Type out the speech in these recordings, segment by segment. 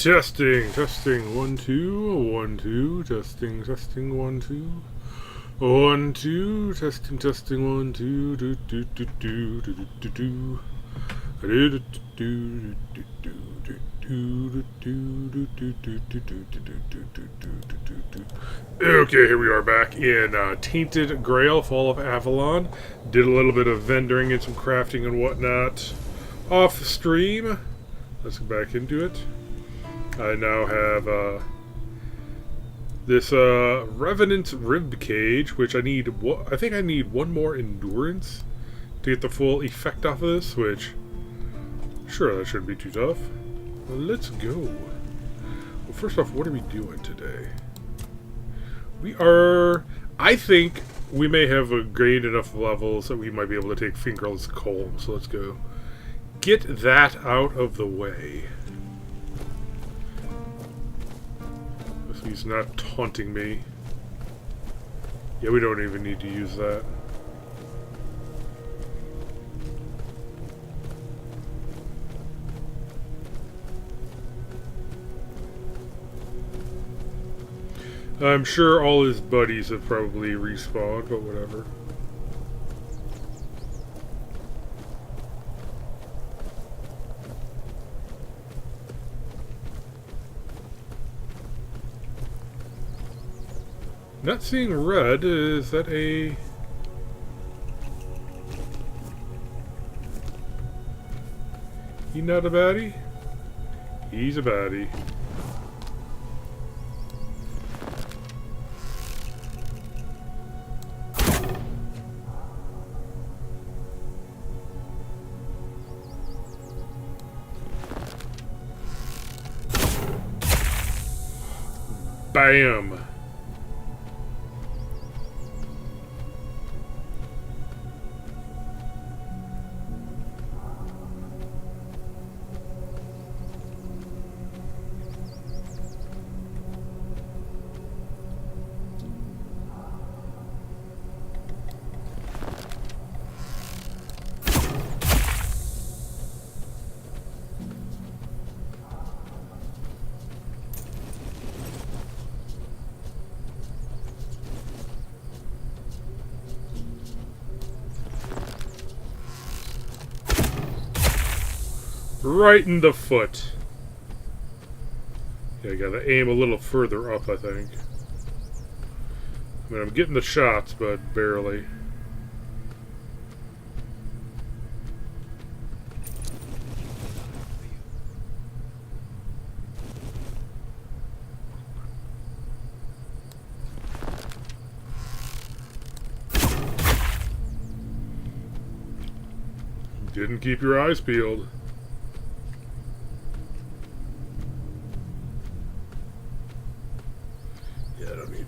Testing, testing, 1, 2, 1, 2, testing, testing, 1, 2, 1, 2, testing, testing, 1, 2, do, do, do, do, do, do, do, do, do, do. Okay, here we are back in Tainted Grail, Fall of Avalon. Did a little bit of vendoring and some crafting and whatnot off stream. Let's go back into it. I now have this Revenant Rib Cage, which I need. I think I need one more endurance to get the full effect off of this. Which, sure, that shouldn't be too tough. Well, let's go. Well, first off, what are we doing today? We are. I think we may have gained enough levels that we might be able to take Fingerless Coal. So let's go get that out of the way. He's not taunting me. Yeah, we don't even need to use that. I'm sure all his buddies have probably respawned, but whatever. Not seeing red. Is that a... He not a baddie? He's a baddie. Bam! Right in the foot. Yeah, I gotta aim a little further up, I think. I mean, I'm getting the shots, but barely. Didn't keep your eyes peeled.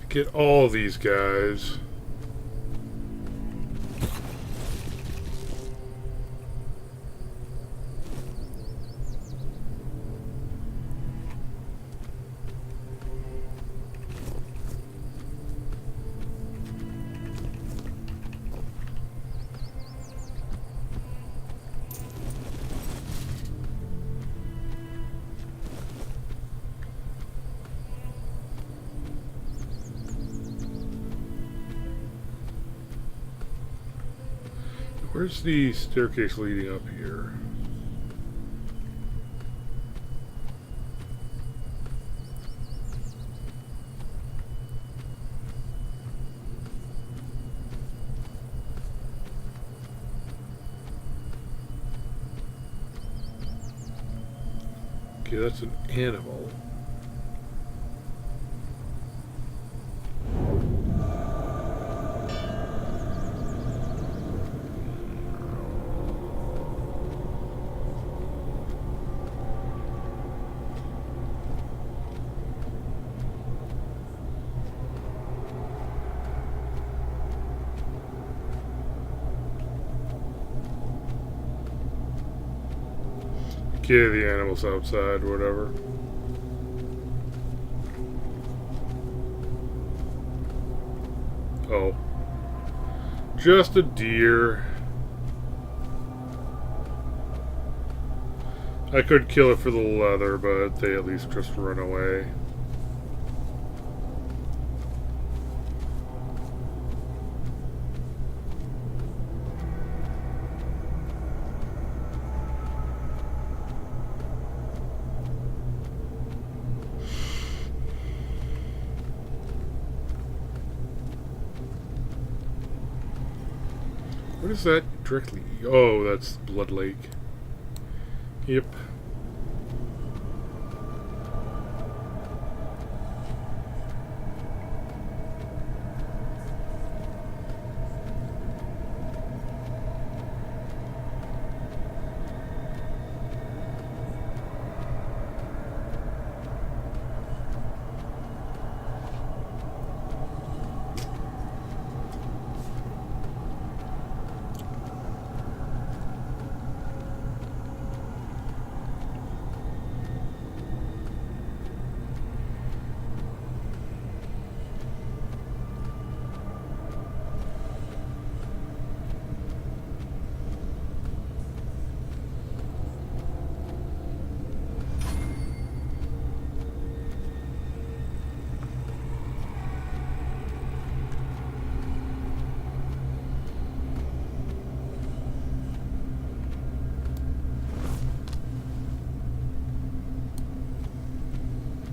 Get all these guys. Where's the staircase leading up here? Okay, that's an animal. Get the animals outside, whatever. Oh. Just a deer. I could kill it for the leather, but they at least just run away. What is that directly? Oh, that's Blood Lake. Yep.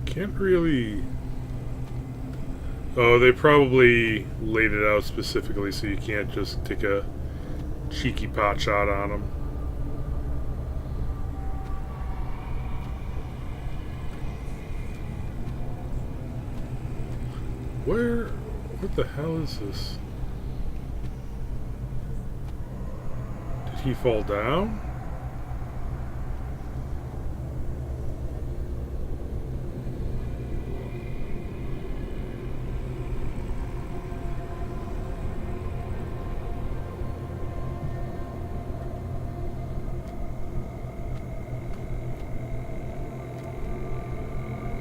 Can't really... Oh, they probably laid it out specifically so you can't just take a cheeky pot shot on them. Where... What the hell is this? Did he fall down?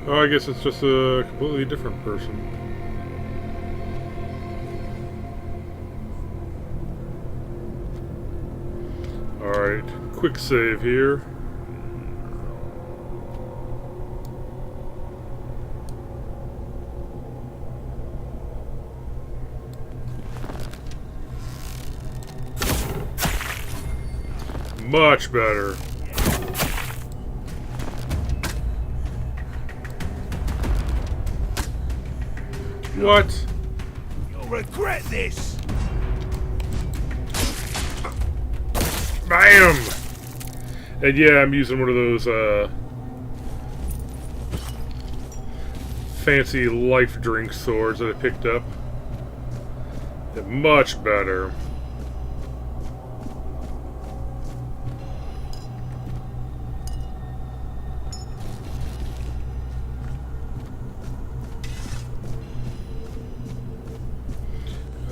Oh, I guess it's just a completely different person. Alright, quick save here. Much better. What? You'll regret this! Bam! And yeah, I'm using one of those fancy life drink swords that I picked up. They're much better.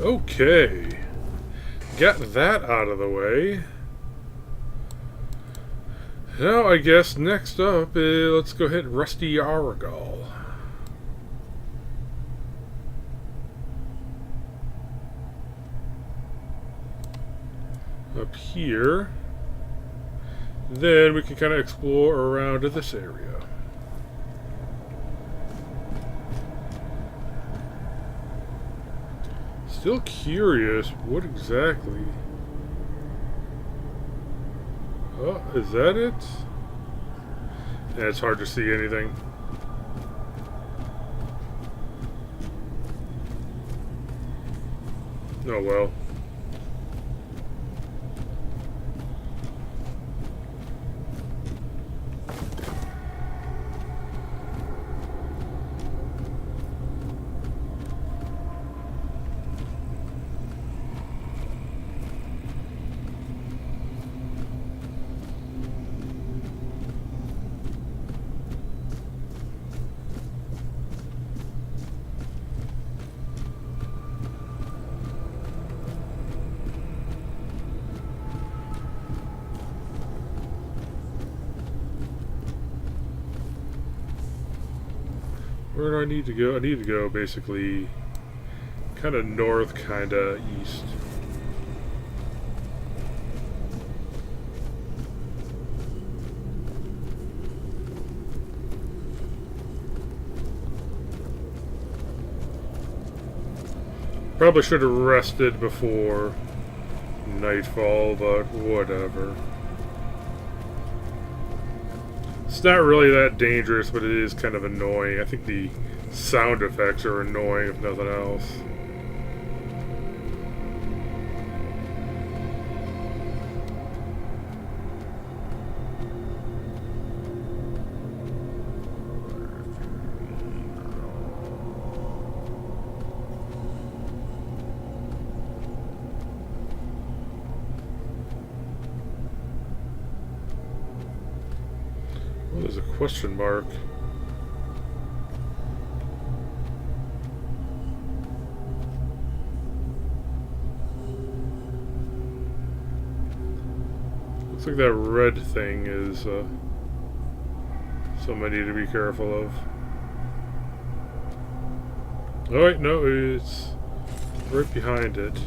Okay, got that out of the way. Now I guess next up, let's go hit Rusty Aragal. Up here. Then we can kind of explore around this area. Still curious, what exactly? Oh, is that it? Yeah, it's hard to see anything. Oh well. Where do I need to go? I need to go basically kind of north, kind of east. Probably should have rested before nightfall, but whatever. It's not really that dangerous, but it is kind of annoying. I think the sound effects are annoying, if nothing else. Oh, there's a question mark. Looks like that red thing is something I need to be careful of. Oh wait, no, it's right behind it.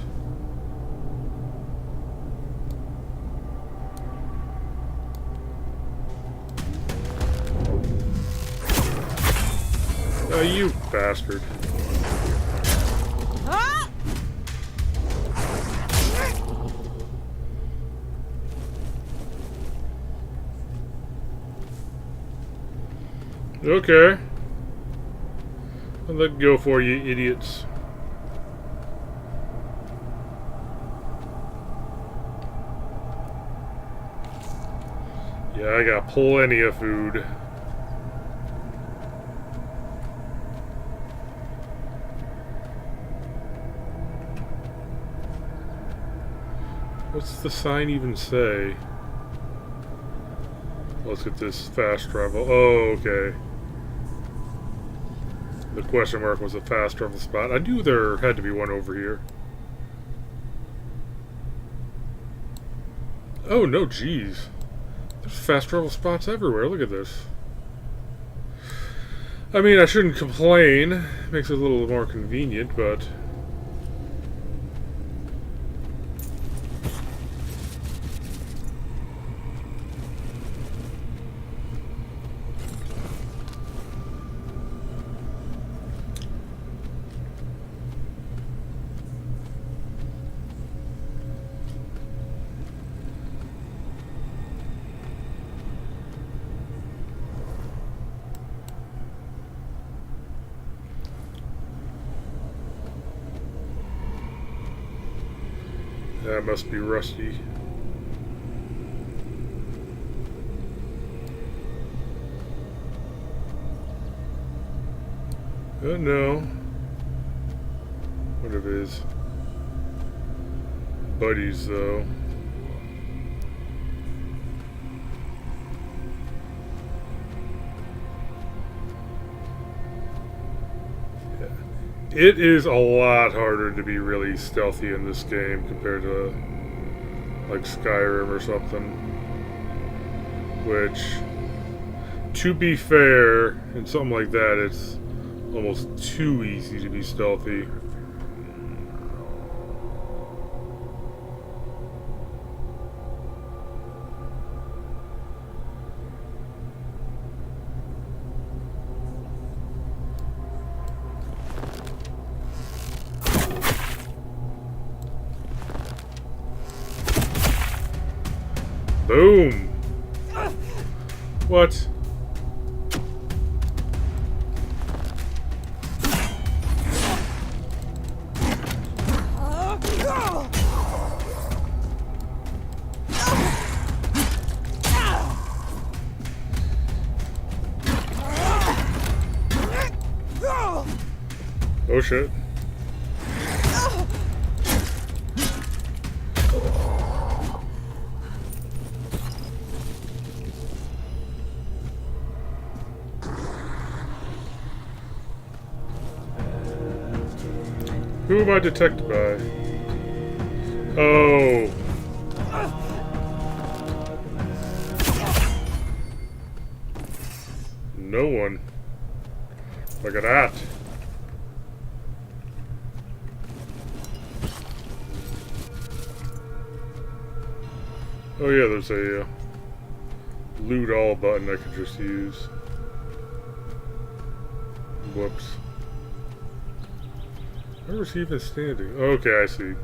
Oh, you bastard. Okay. I'll let go for you, idiots. Yeah, I got plenty of food. What's the sign even say? Let's get this fast travel. Oh, okay. The question mark was a fast travel spot. I knew there had to be one over here. Oh, no, geez. There's fast travel spots everywhere. Look at this. I mean, I shouldn't complain. Makes it a little more convenient, but... that must be rusty. No. What of his buddies, though? It is a lot harder to be really stealthy in this game compared to like Skyrim or something. Which, to be fair, in something like that, it's almost too easy to be stealthy. Boom! What? Oh shit. Who am I detected by? Oh. No one. Look at that. Oh yeah, there's a loot all button I could just use. Whoops. Where was he even standing? Okay, I see.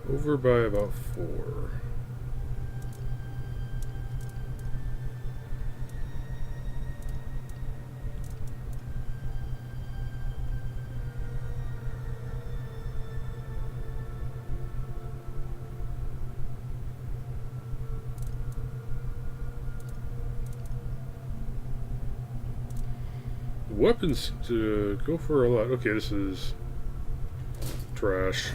Over by about 4. Weapons to go for a lot. Okay, this is trash.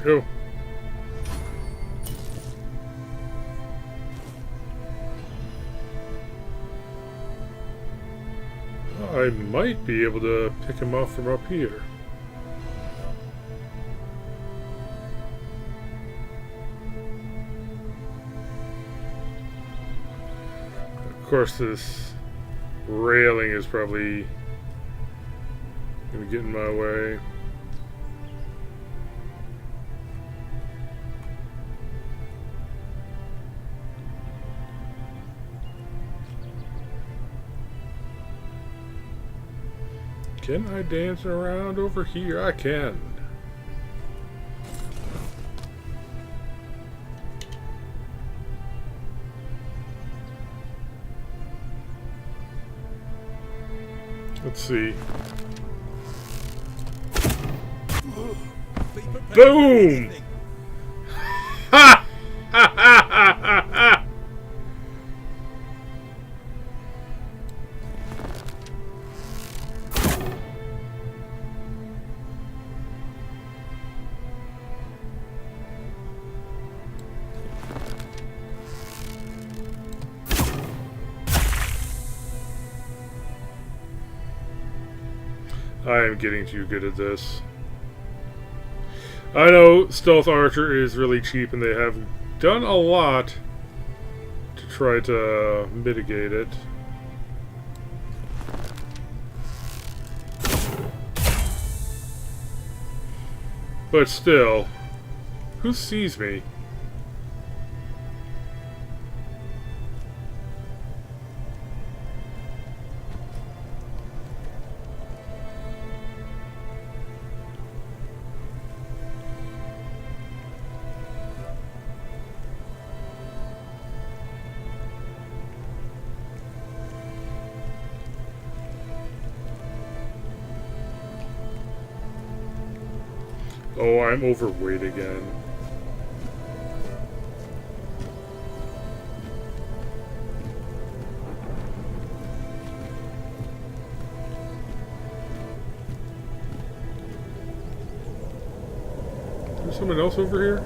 There we go. I might be able to pick him off from up here. Of course, this railing is probably going to get in my way. Can I dance around over here? I can. Let's see. Boom! Ha! Ha ha ha ha ha! I am getting too good at this. I know Stealth Archer is really cheap and they have done a lot to try to mitigate it. But still, who sees me? Oh, I'm overweight again. Is there someone else over here?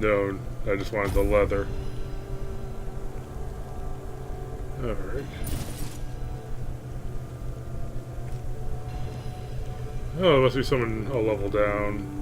No, I just wanted the leather. Alright. Oh, there must be someone a level down.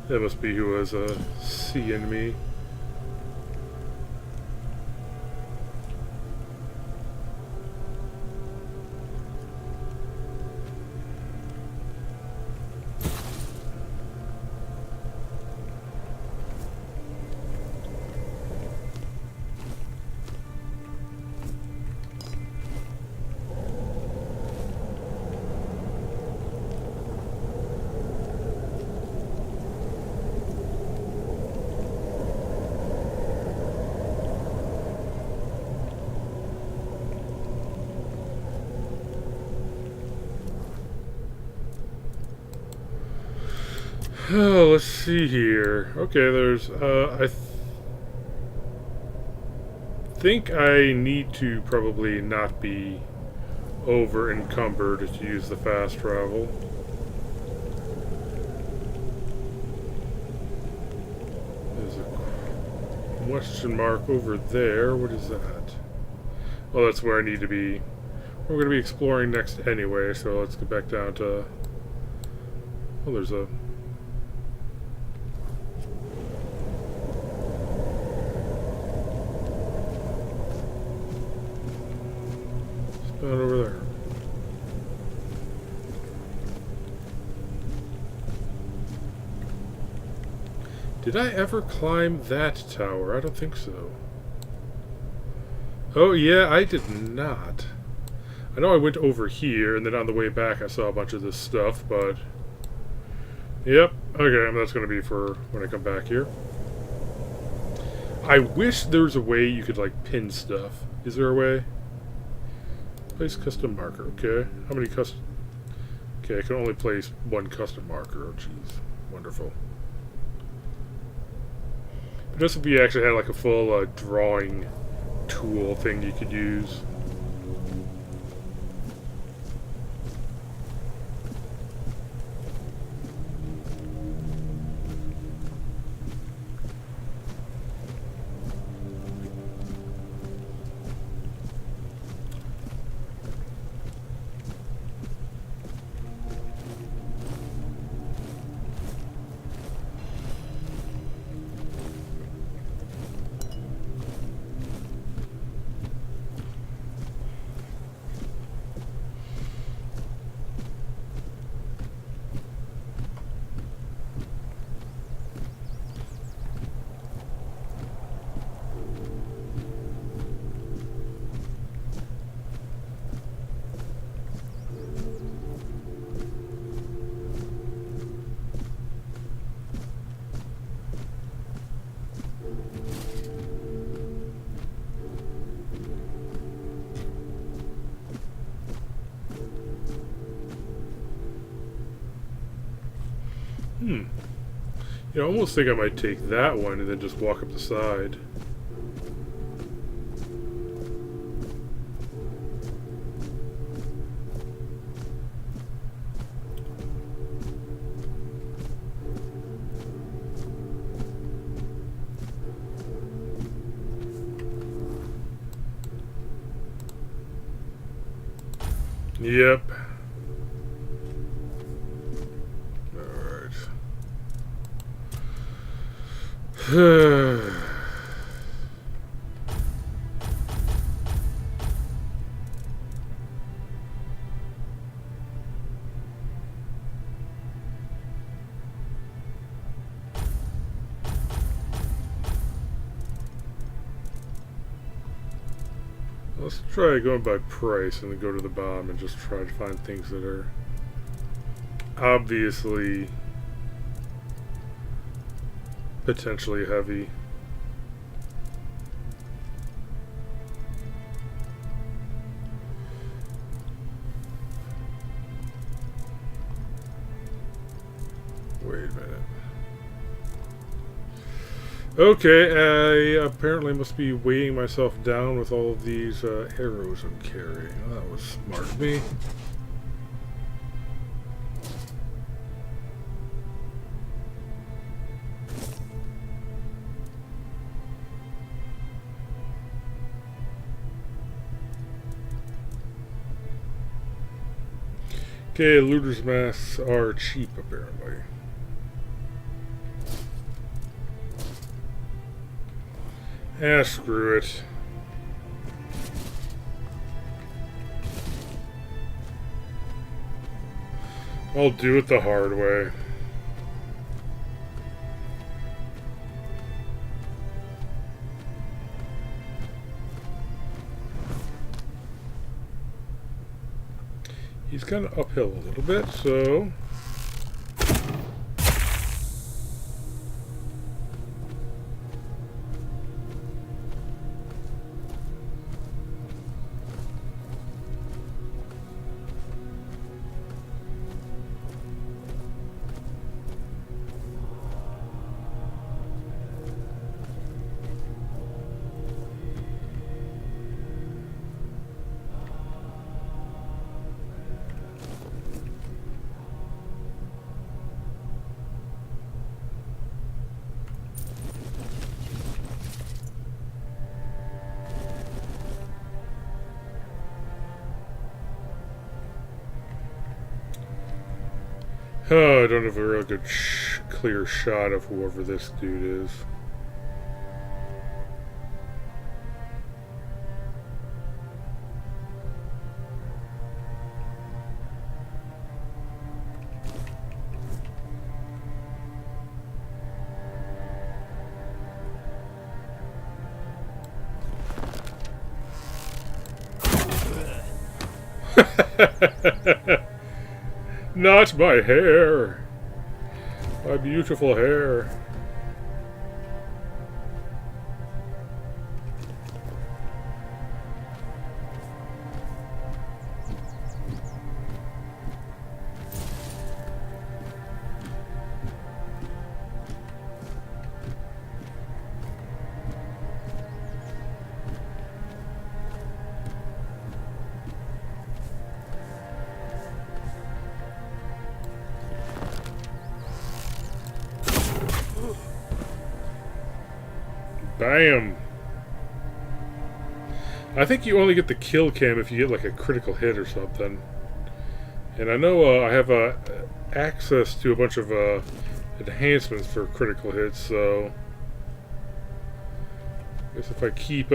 That must be who was seeing me. Oh, let's see here. Okay, there's, think I need to probably not be over encumbered to use the fast travel. There's a question mark over there. What is that? Well, that's where I need to be. We're going to be exploring next anyway, so let's get back down to... Oh, there's a... Not over there. Did I ever climb that tower? I don't think so. Oh yeah, I did not. I know I went over here, and then on the way back I saw a bunch of this stuff, but... Yep, okay, that's going to be for when I come back here. I wish there was a way you could, like, pin stuff. Is there a way? Place custom marker, okay. How many custom... Okay, I can only place one custom marker. Oh, jeez. Wonderful. But this would be actually had like a full drawing tool thing you could use. You know, I almost think I might take that one and then just walk up the side. Yep. Let's try going by price and then go to the bottom and just try to find things that are obviously potentially heavy. Okay, I apparently must be weighing myself down with all of these arrows I'm carrying. Oh, that was smart of me. Okay, looters' masks are cheap apparently. Ah, screw it. I'll do it the hard way. He's kind of uphill a little bit, so... Oh, I don't have a real good clear shot of whoever this dude is. Not my hair! My beautiful hair. Bam! I think you only get the kill cam if you get like a critical hit or something. And I know I have access to a bunch of enhancements for critical hits, so... I guess if I keep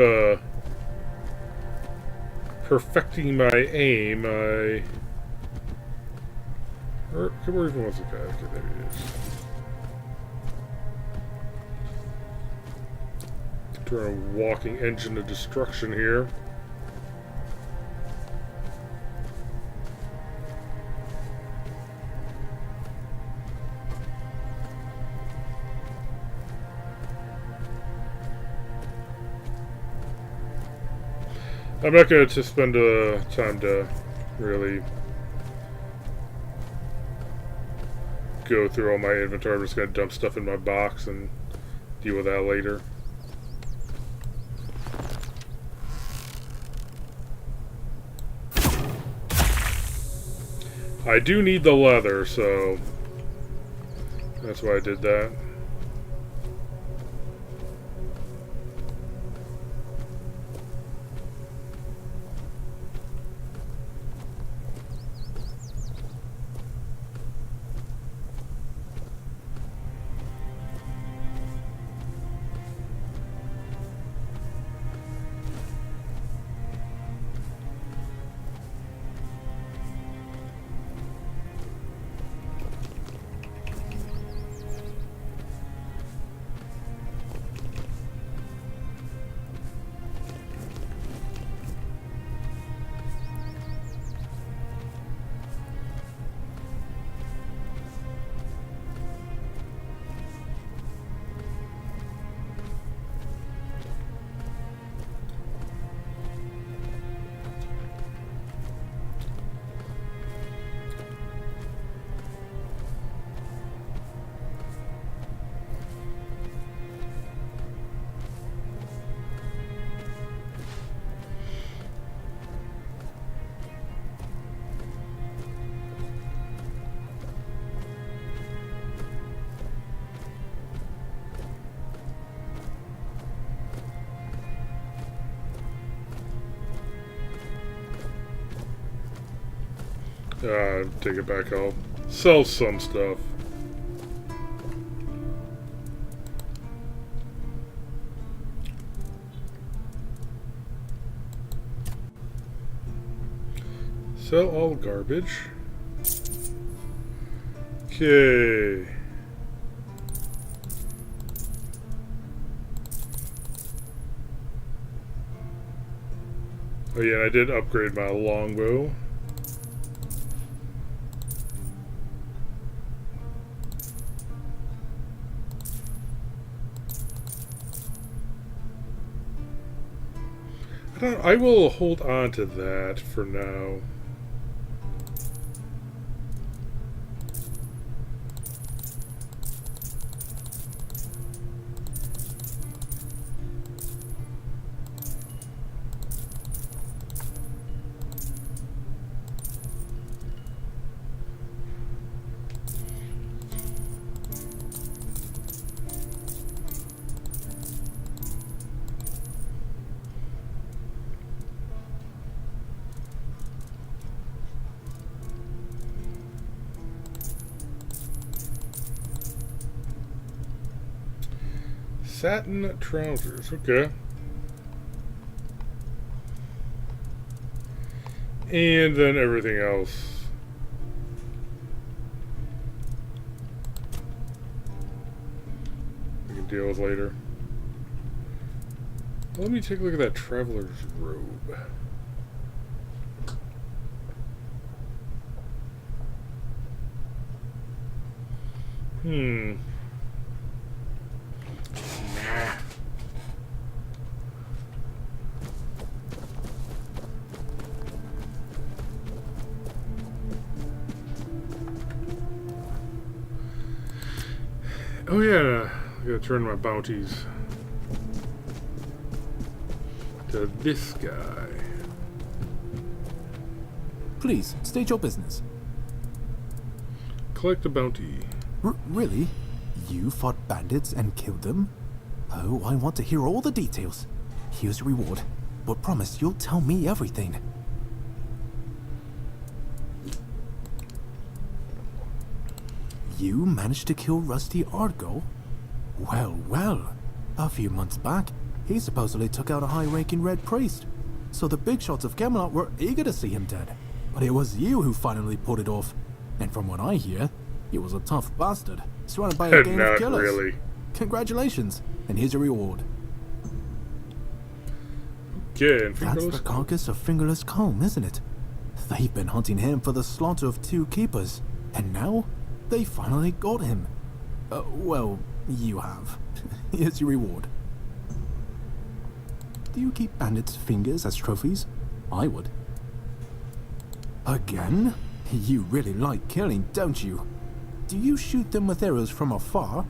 perfecting my aim, where even was the guy? Okay, there he is. Turn a walking engine of destruction here. I'm not going to spend time to really go through all my inventory. I'm just going to dump stuff in my box and deal with that later. I do need the leather, so that's why I did that. Take it back. I'll sell some stuff. Sell all garbage. Okay. Oh yeah, I did upgrade my longbow. I will hold on to that for now. Satin trousers, okay. And then everything else. We can deal with later. Let me take a look at that traveler's robe. Oh yeah, I gotta turn my bounties to this guy. Please, state your business. Collect the bounty. Really? You fought bandits and killed them? Oh, I want to hear all the details. Here's your reward, but promise you'll tell me everything. You managed to kill Rusty Ardgo? Well, well. A few months back, he supposedly took out a high-ranking red priest. So the big shots of Camelot were eager to see him dead. But it was you who finally pulled it off. And from what I hear, he was a tough bastard, surrounded by a gang of Not killers. really. Congratulations, and here's your reward. Okay, and That's the carcass of Fingerless Comb, isn't it? They've been hunting him for the slaughter of 2 keepers, and now they finally got him. Well, you have. Here's your reward. Do you keep bandits' fingers as trophies? I would. Again? You really like killing, don't you? Do you shoot them with arrows from afar,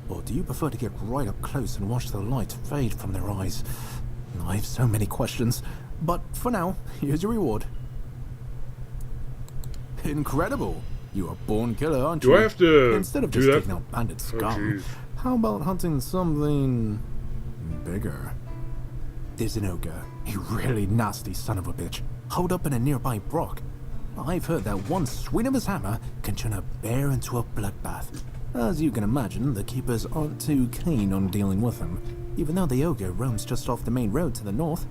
or do you prefer to get right up close and watch the light fade from their eyes? I have so many questions, but for now, here's your reward. Incredible! You're a born killer, aren't you? Do I have to Instead of do just that? taking out bandit scum, jeez. how about hunting something bigger? There's an ogre, a really nasty son of a bitch, holed up in a nearby brook. I've heard that one swing of his hammer can turn a bear into a bloodbath. As you can imagine, the keepers aren't too keen on dealing with him, even though the ogre roams just off the main road to the north.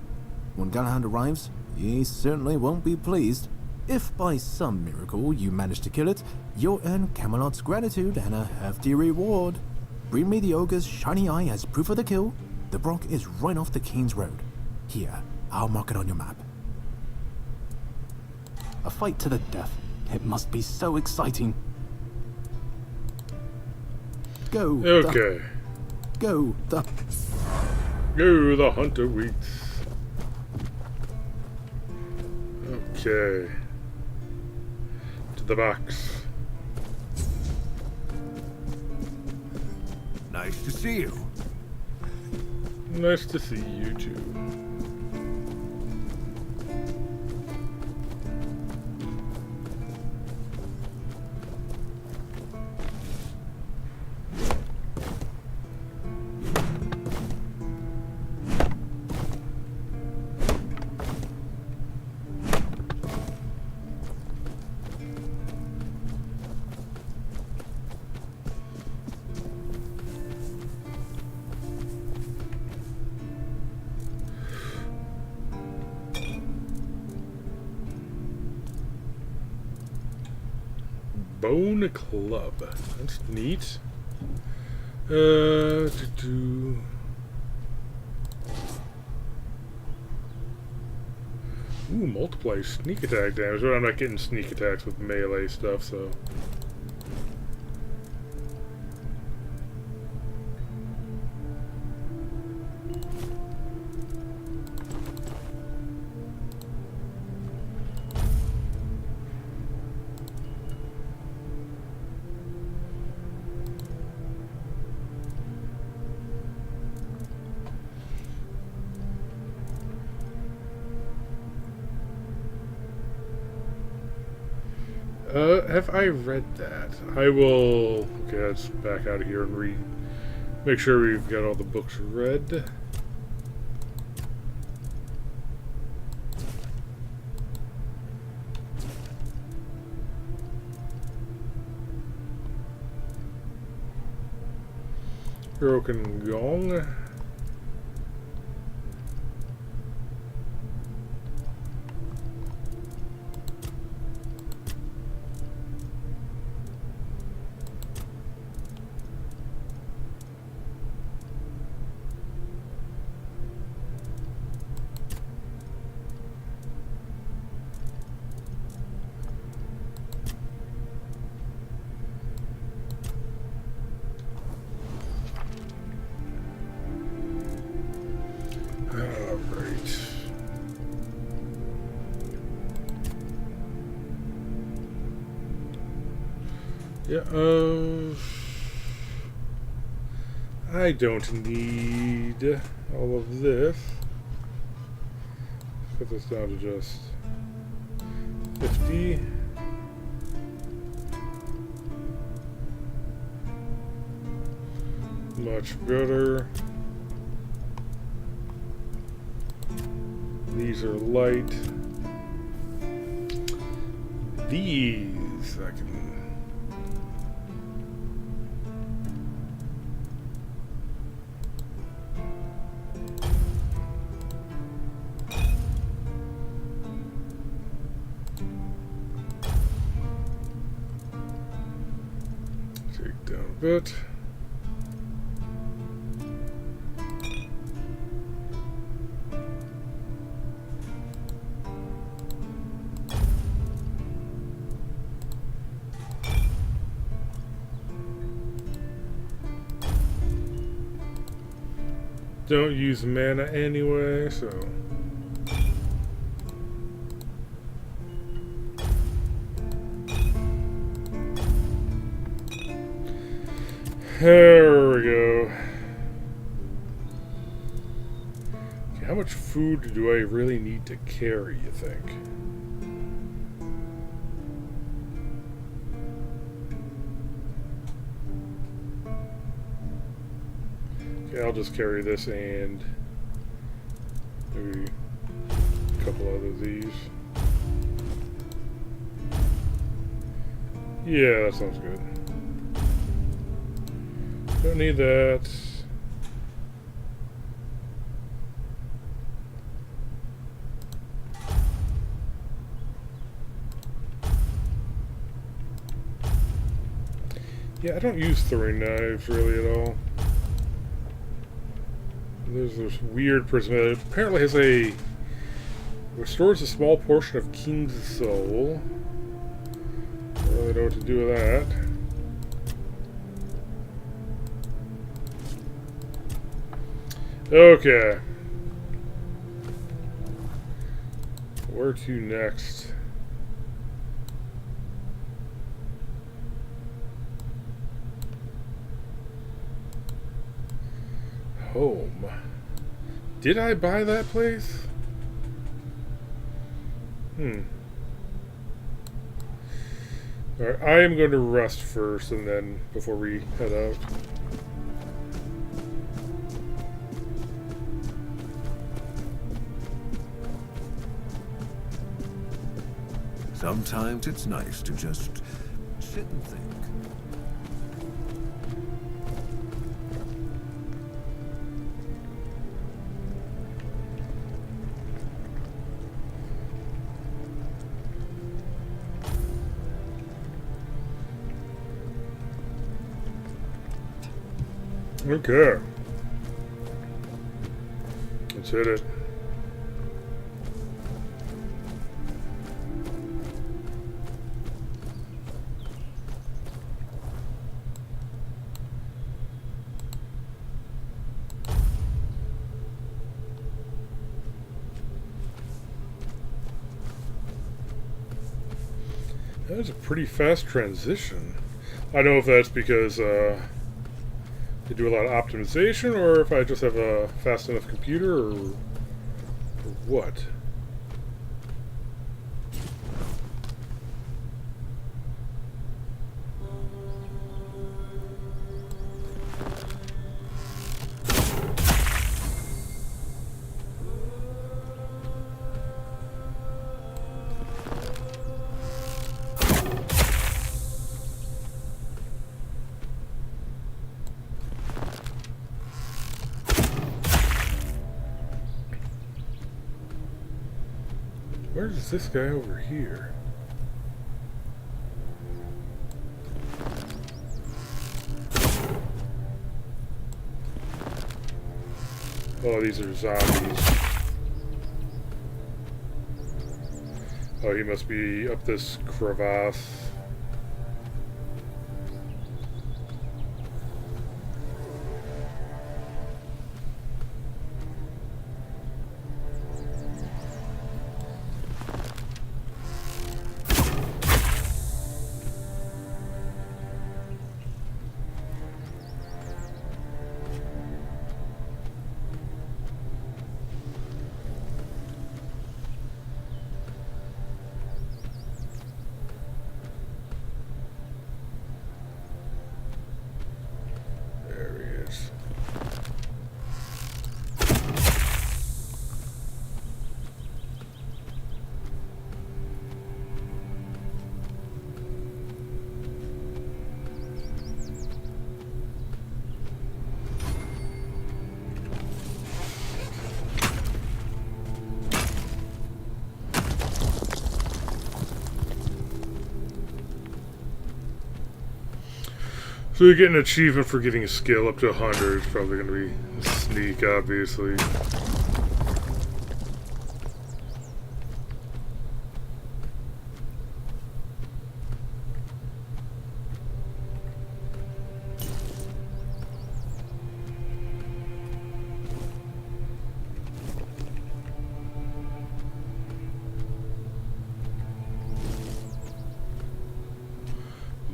When Galahad arrives, he certainly won't be pleased. If by some miracle you manage to kill it, you'll earn Camelot's gratitude and a hefty reward. Bring me the ogre's shiny eye as proof of the kill. The brook is right off the King's Road. Here, I'll mark it on your map. A fight to the death. It must be so exciting. Go. Okay. Go. Go, the hunter waits. Okay. To the box. Nice to see you. Nice to see you too. Bone Club. That's neat. Ooh, multiply sneak attack damage. But I'm not getting sneak attacks with melee stuff, so. Have I read that? I will. Okay, let's back out of here and read. Make sure we've got all the books read. Broken Gong. Yeah, I don't need all of this. Put this down to just 50. Much better. These are light. These I can. Take down a bit. Don't use mana anyway, so. There we go. Okay, how much food do I really need to carry, you think? Okay, I'll just carry this and maybe a couple other of these. Yeah, that sounds good. Don't need that. Yeah, I don't use throwing knives really at all. There's this weird person that apparently has a restores a small portion of King's soul. I don't really know what to do with that. Okay. Where to next? Home. Did I buy that place? Alright, I am going to rest first and then before we head out. Sometimes it's nice to just sit and think. Okay. Let's hit it. That was a pretty fast transition. I don't know if that's because they do a lot of optimization, or if I just have a fast enough computer, or what. Where's this guy over here? Oh, these are zombies. Oh, he must be up this crevasse. So you get an achievement for getting a skill up to 100. It's probably going to be sneak, obviously.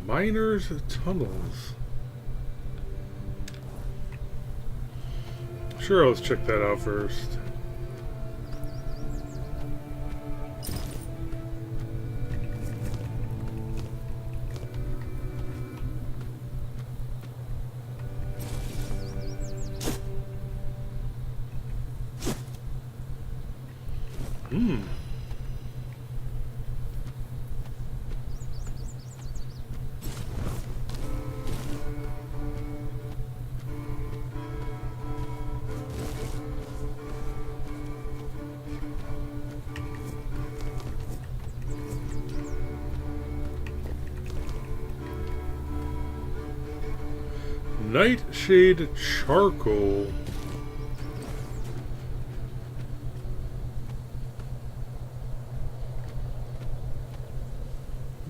Miners' tunnels. Sure, let's check that out first. Nightshade charcoal.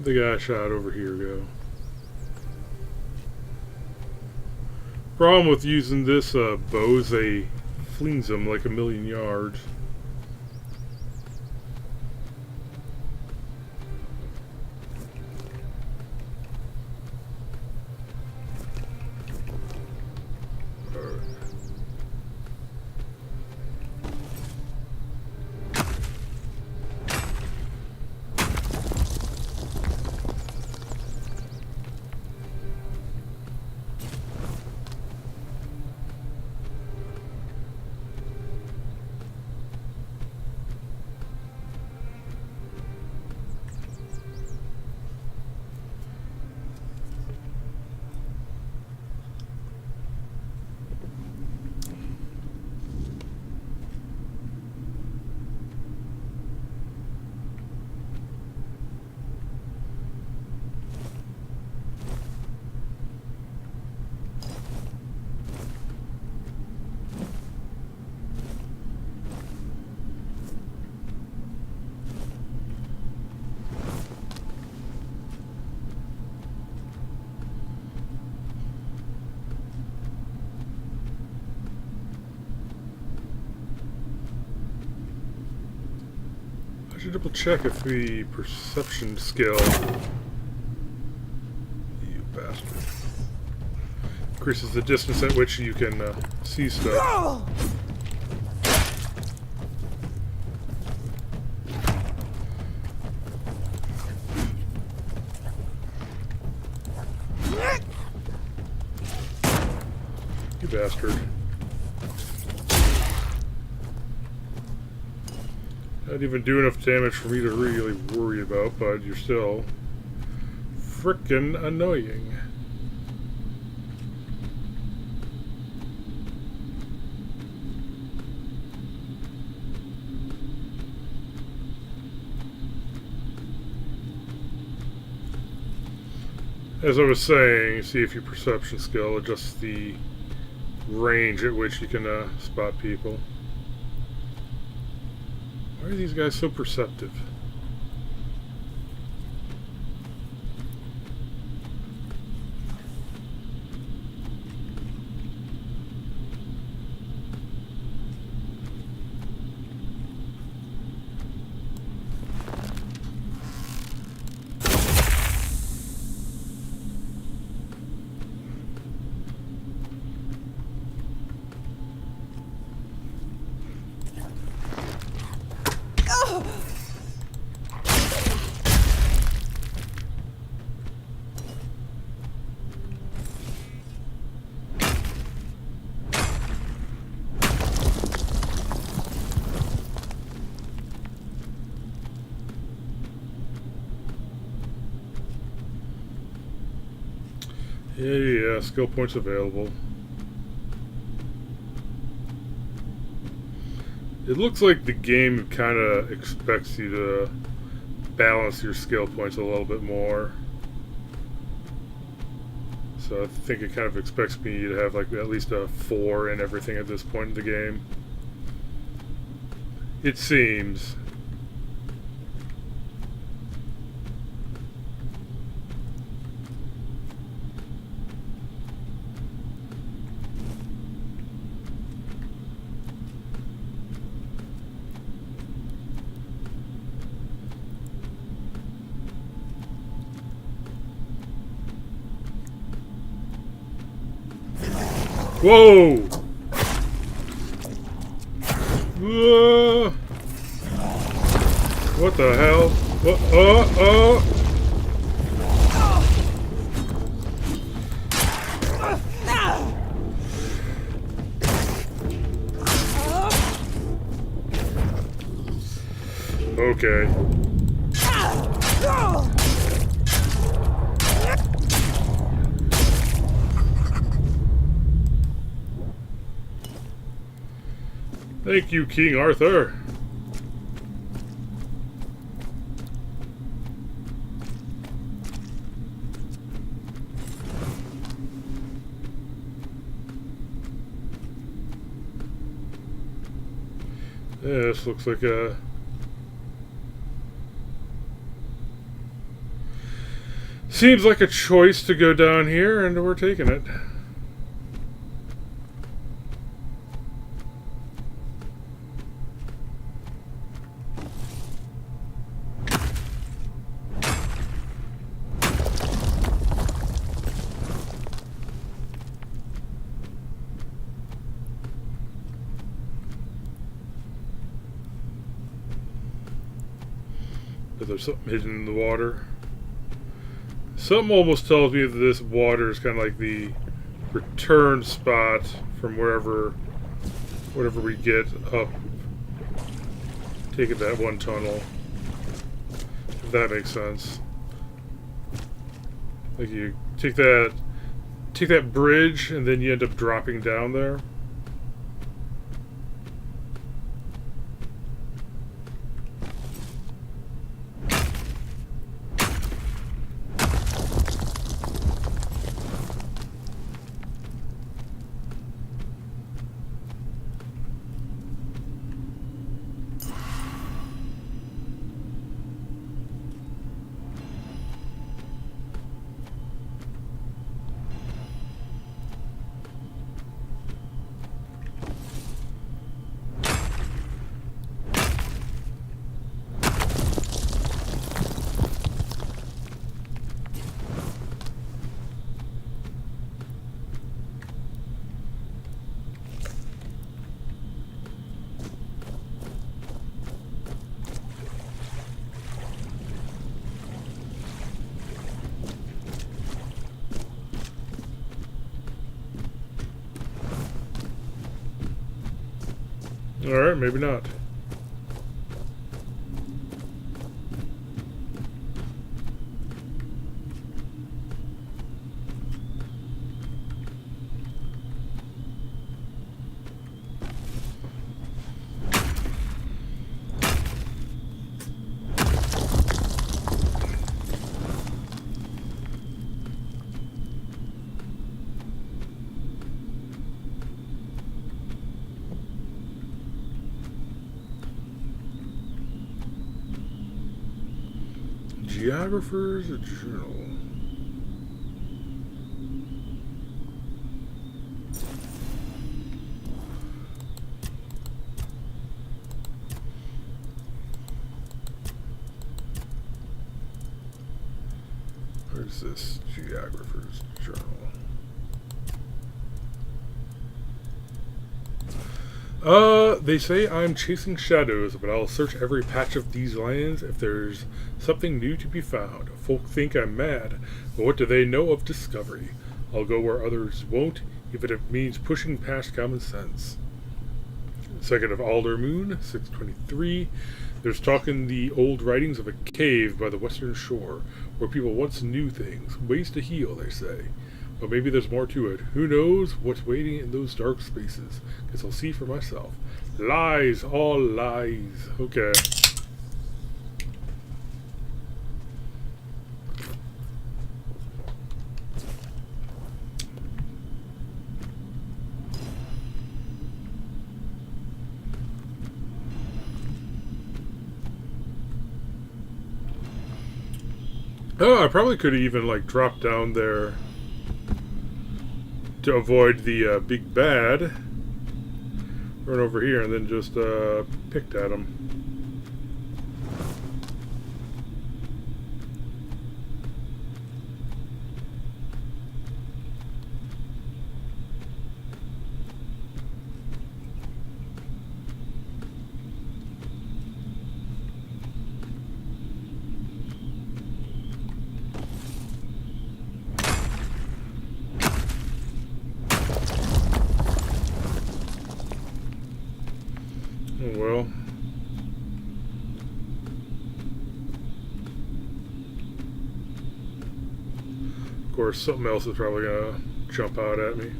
The guy shot over here go. Problem with using this bow is they flings them like a million yards. should double check if the perception skill, you bastard, increases the distance at which you can see stuff. You bastard. Not even do enough damage for me to really worry about, but you're still frickin' annoying. As I was saying, see if your perception skill adjusts the range at which you can spot people. Why are these guys so perceptive? Yeah, skill points available. It looks like the game kind of expects you to balance your skill points a little bit more. So I think it kind of expects me to have like at least a 4 in everything at this point in the game. It seems. Whoa! What the hell? What? Okay. Thank you, King Arthur. Yeah, this looks like a... Seems like a choice to go down here, and we're taking it. But there's something hidden in the water. Something almost tells me that this water is kind of like the return spot from whatever we get up taking that one tunnel. If that makes sense. Like you take that bridge and then you end up dropping down there. Alright, maybe not. Geographer's Journal. Where's this Geographer's Journal? They say I'm chasing shadows, but I'll search every patch of these lands if there's something new to be found. Folk think I'm mad, but what do they know of discovery? I'll go where others won't, even if it means pushing past common sense. 2nd of Alder Moon, 623. There's talk in the old writings of a cave by the western shore, where people once knew things. Ways to heal, they say. But maybe there's more to it. Who knows what's waiting in those dark spaces? Guess I'll see for myself. Lies, all lies. Okay. Oh, I probably could have even, like, dropped down there to avoid the big bad. Run over here and then just picked at him. Well, of course, something else is probably gonna jump out at me.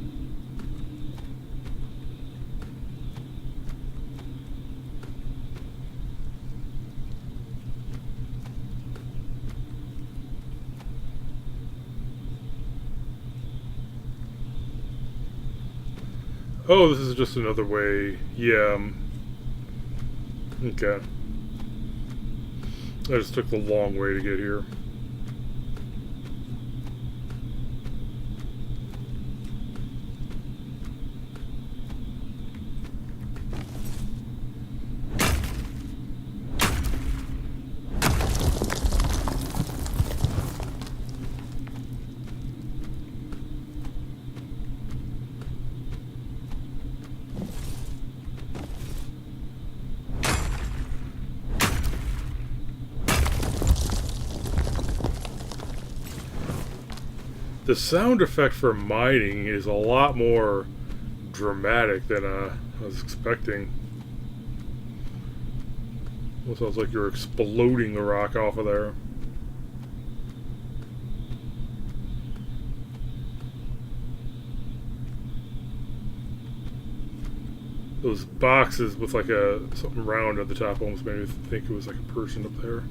Oh, this is just another way. Yeah. Okay. I just took the long way to get here. The sound effect for mining is a lot more dramatic than I was expecting. It sounds like you're exploding the rock off of there. Those boxes with like something round at the top almost made me think it was like a person up there.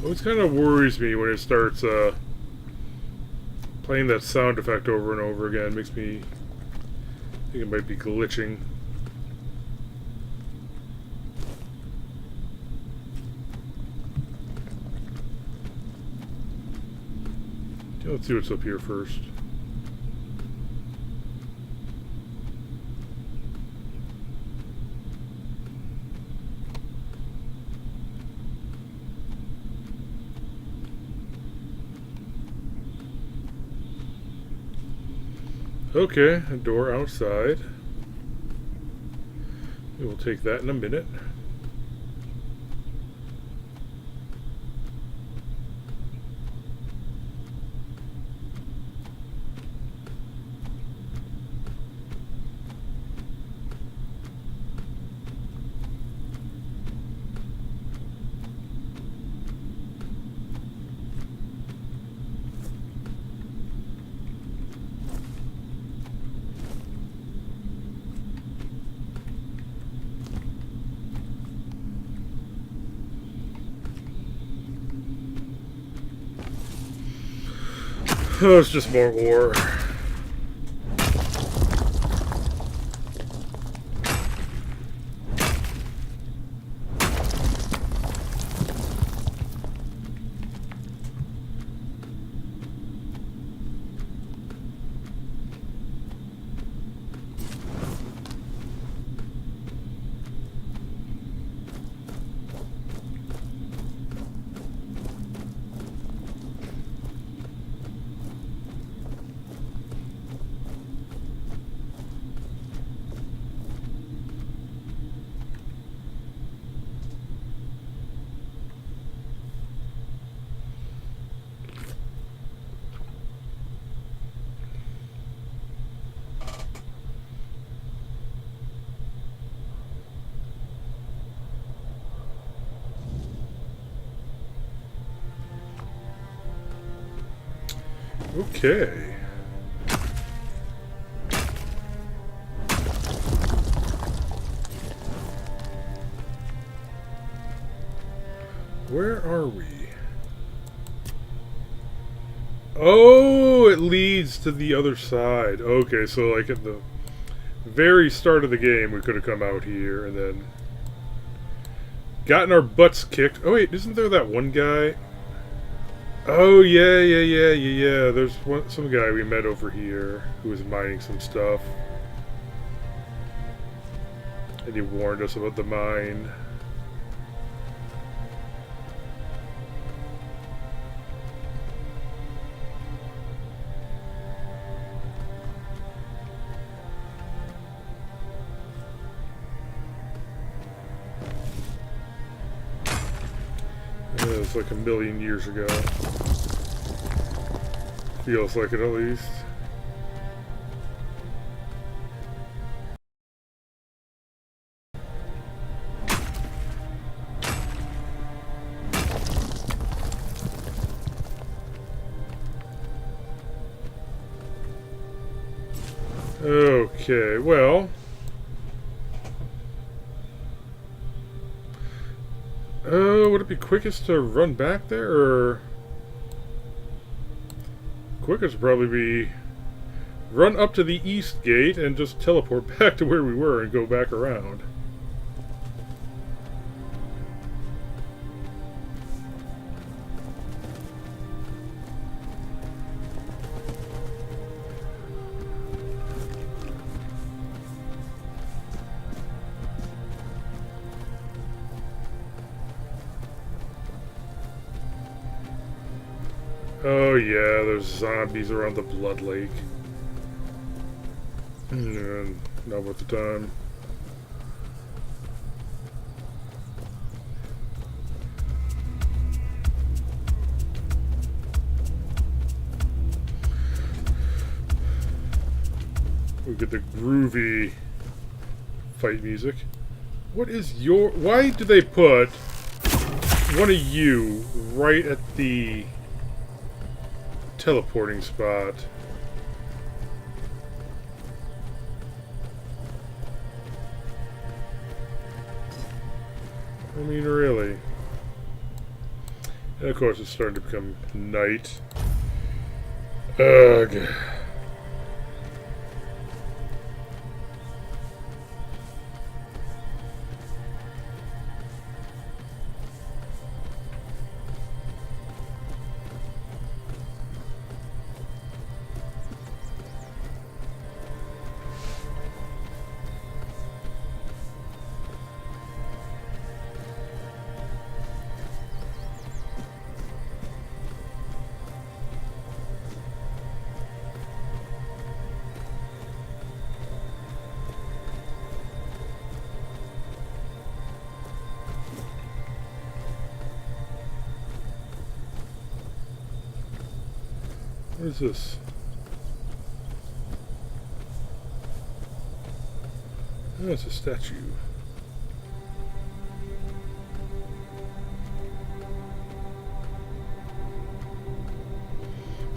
Always kind of worries me when it starts playing that sound effect over and over again. Makes me think it might be glitching. Let's see what's up here first. Okay, a door outside. We will take that in a minute. Oh, it's just more ore. Okay. Where are we? Oh, it leads to the other side. Okay, so like at the very start of the game, we could have come out here and then gotten our butts kicked. Oh wait, isn't there that one guy? Oh yeah. There's some guy we met over here who was mining some stuff, and he warned us about the mine. It was like a million years ago. Feels like it at least. Okay, well. Would it be quickest to run back there, or quickest would probably be run up to the east gate and just teleport back to where we were and go back around. Oh yeah, there's zombies around the Blood Lake. Not worth the time. We get the groovy fight music. What is your... Why do they put one of you right at the teleporting spot? I mean, really. And of course, it's starting to become night. Ugh. What is this? Oh, it's a statue.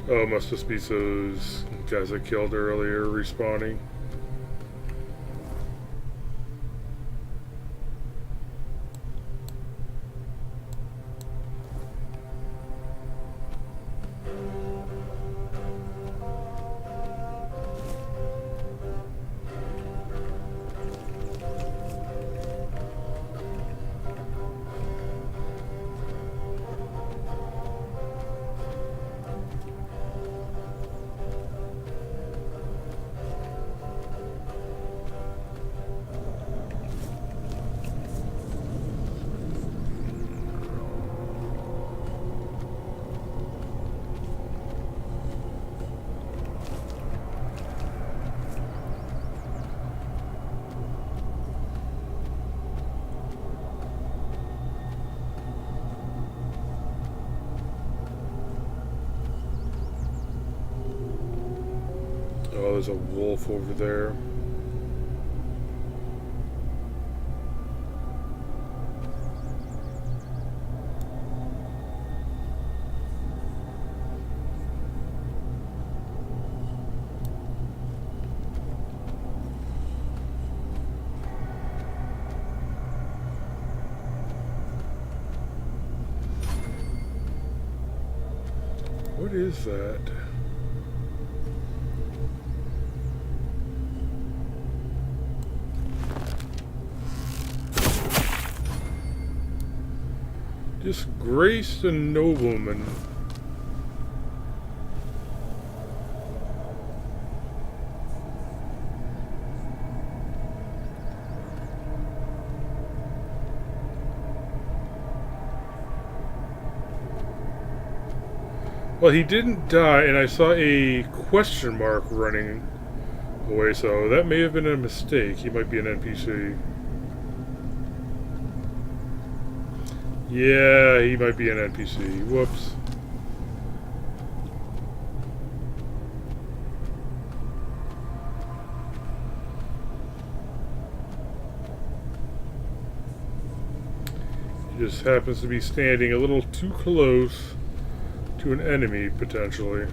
Oh, it must just be those guys I killed earlier respawning. Oh, there's a wolf over there. What is that? Disgraced a nobleman. Well, he didn't die, and I saw a question mark running away, so that may have been a mistake. He might be an NPC. Yeah, he might be an NPC. Whoops. He just happens to be standing a little too close to an enemy, potentially.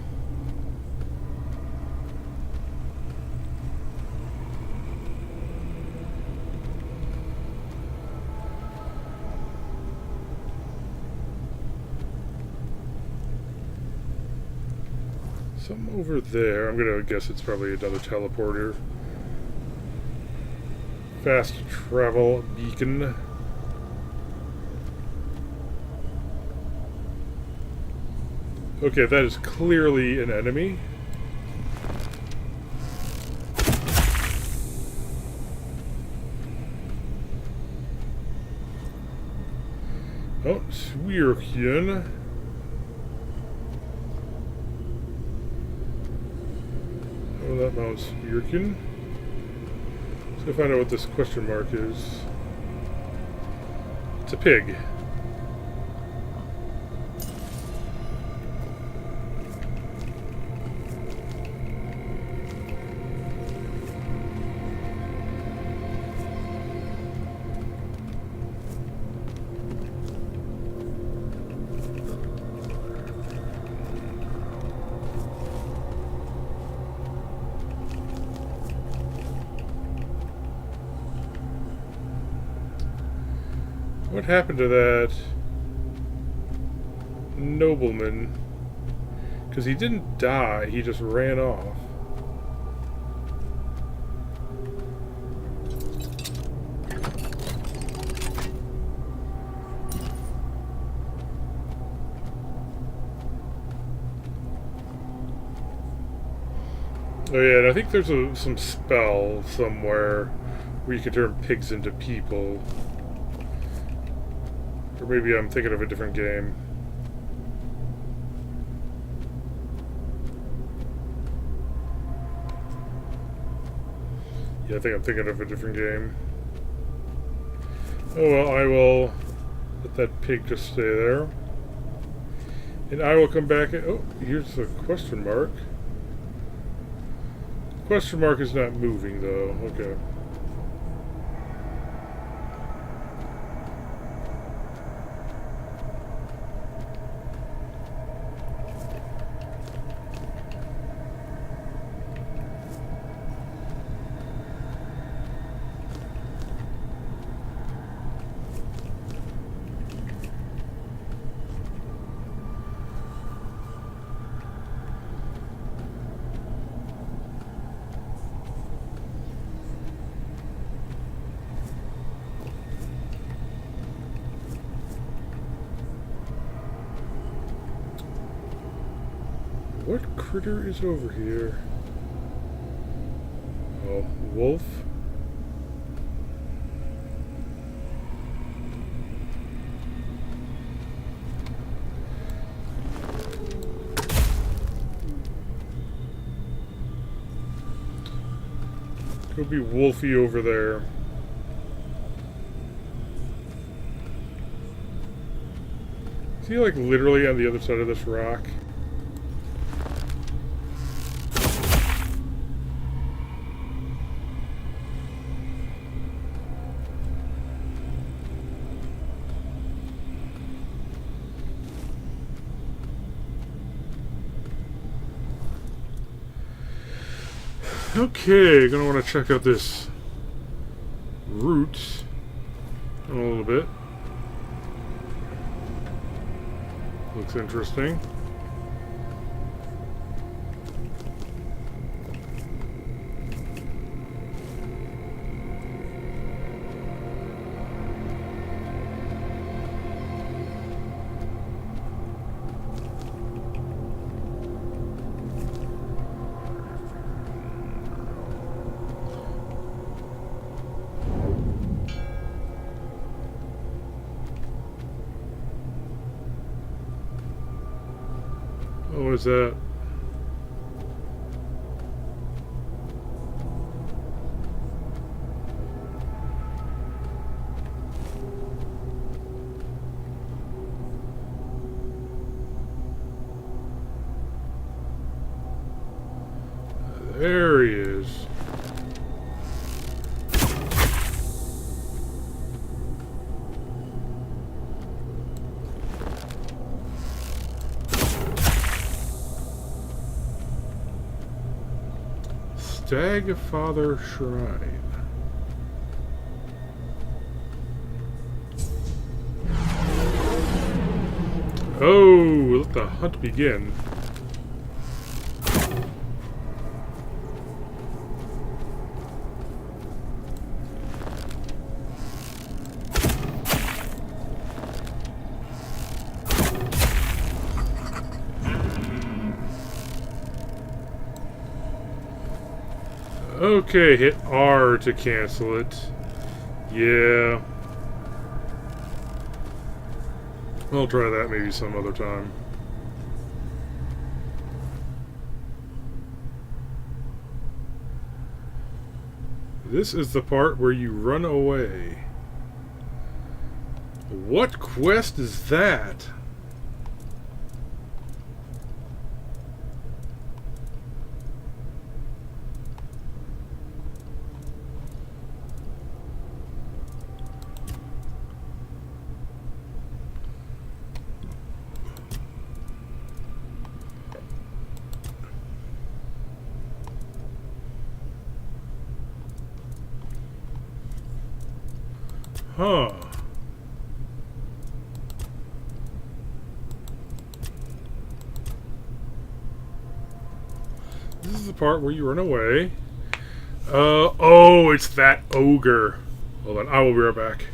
Something over there. I'm gonna guess it's probably another teleporter. Fast travel beacon. Okay, that is clearly an enemy. Oh, Swierkian. Oh, that mounts Swierkian. Let's go find out what this question mark is. It's a pig. What happened to that nobleman? Because he didn't die, he just ran off. Oh yeah, and I think there's some spell somewhere where you can turn pigs into people. Or maybe I'm thinking of a different game. Yeah, I think I'm thinking of a different game. Oh well, I will let that pig just stay there. And I will come back. Oh, here's the question mark. Question mark is not moving, though. Okay. What critter is over here? Oh, wolf. Could be Wolfie over there. Is he like literally on the other side of this rock? Okay, gonna want to check out this route a little bit. Looks interesting. Oh, what is that? There he is. Stagfather Shrine. Oh, let the hunt begin. Okay, hit R to cancel it. Yeah. I'll try that maybe some other time. This is the part where you run away. What quest is that? Huh. This is the part where you run away. Oh, it's that ogre. Hold on, I will be right back.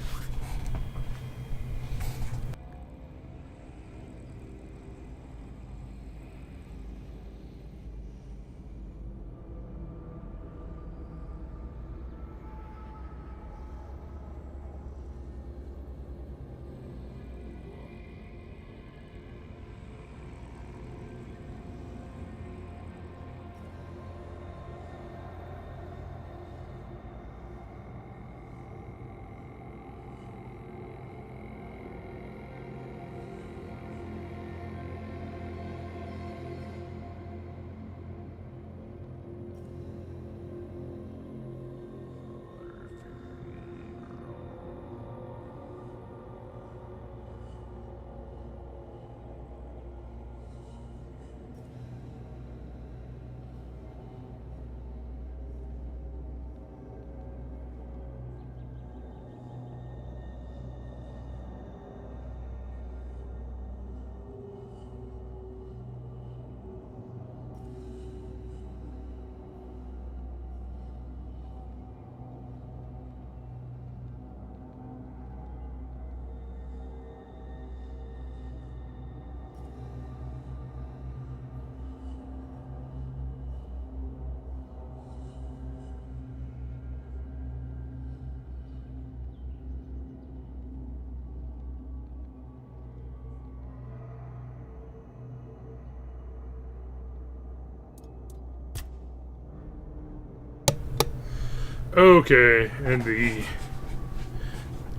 Okay, and the...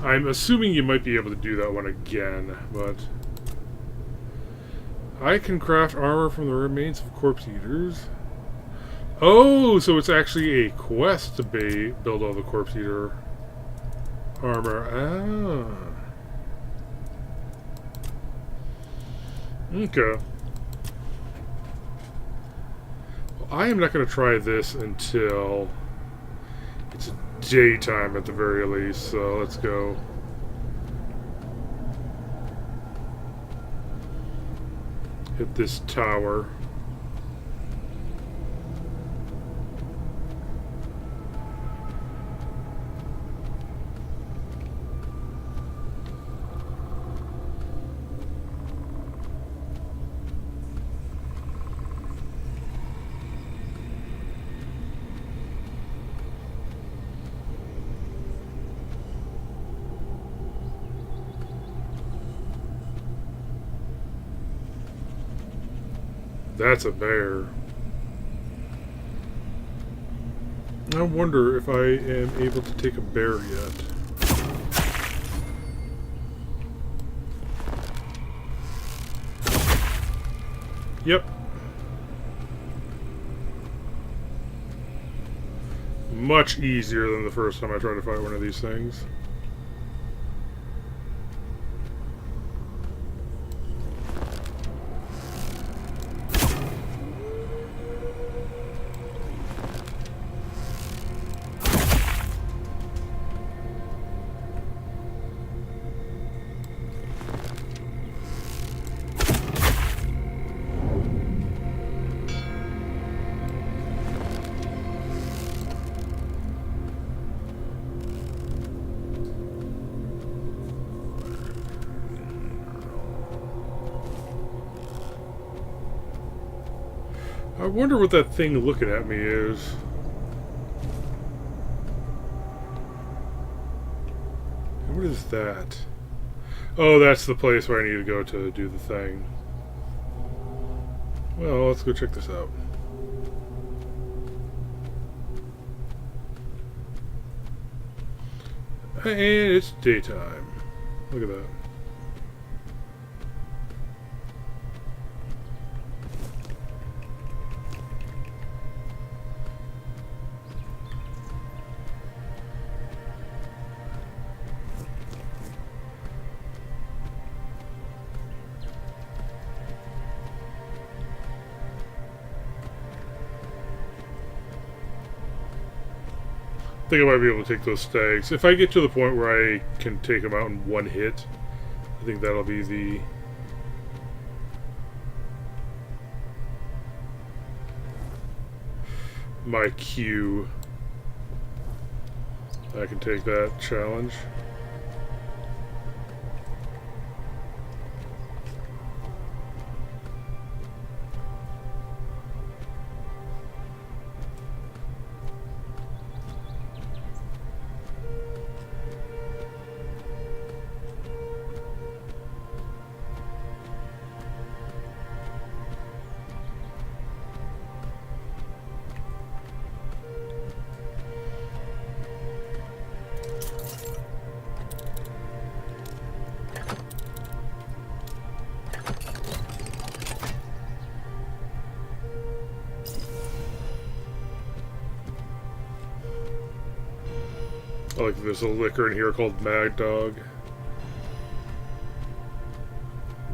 I'm assuming you might be able to do that one again, but... I can craft armor from the remains of corpse eaters. Oh, so it's actually a quest to build all the corpse eater armor. Ah. Okay. Well, I am not going to try this until it's daytime at the very least, so let's go. Hit this tower. That's a bear. I wonder if I am able to take a bear yet. Yep. Much easier than the first time I tried to fight one of these things. I wonder what that thing looking at me is. What is that? Oh, that's the place where I need to go to do the thing. Well, let's go check this out. And it's daytime. Look at that. I think I might be able to take those stags. If I get to the point where I can take them out in one hit, I think that'll be my cue. I can take that challenge. Like there's a liquor in here called Mad Dog.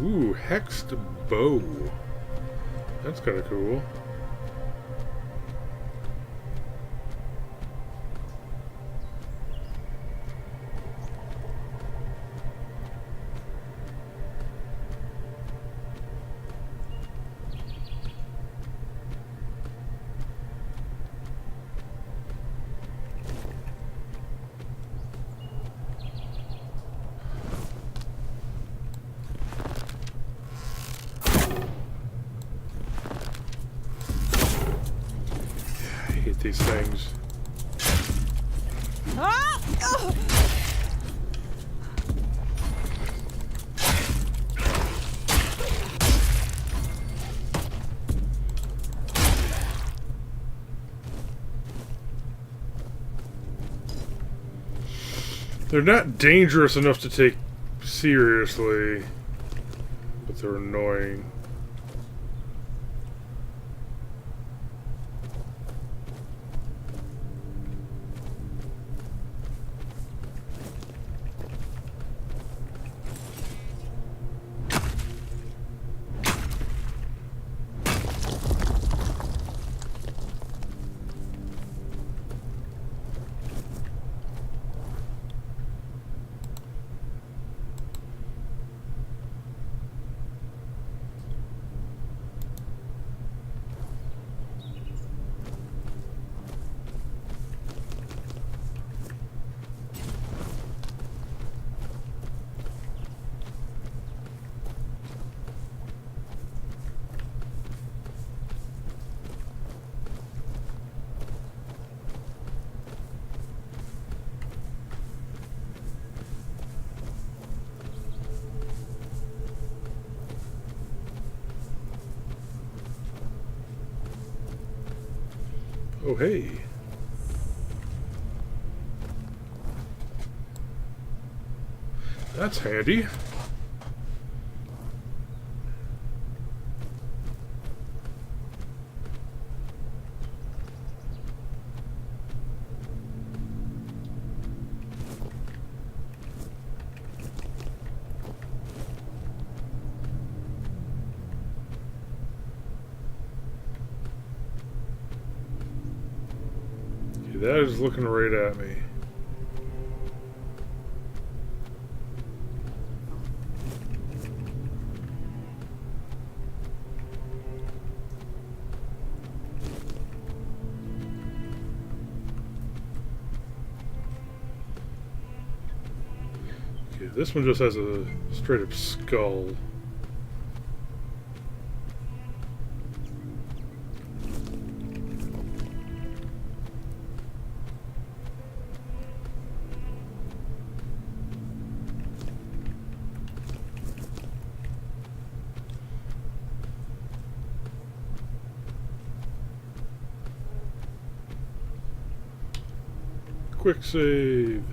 Ooh, hexed bow. That's kind of cool. These things. They're not dangerous enough to take seriously, but they're annoying. Oh, hey. That's handy. That is looking right at me. Okay, this one just has a straight up skull. Quick save.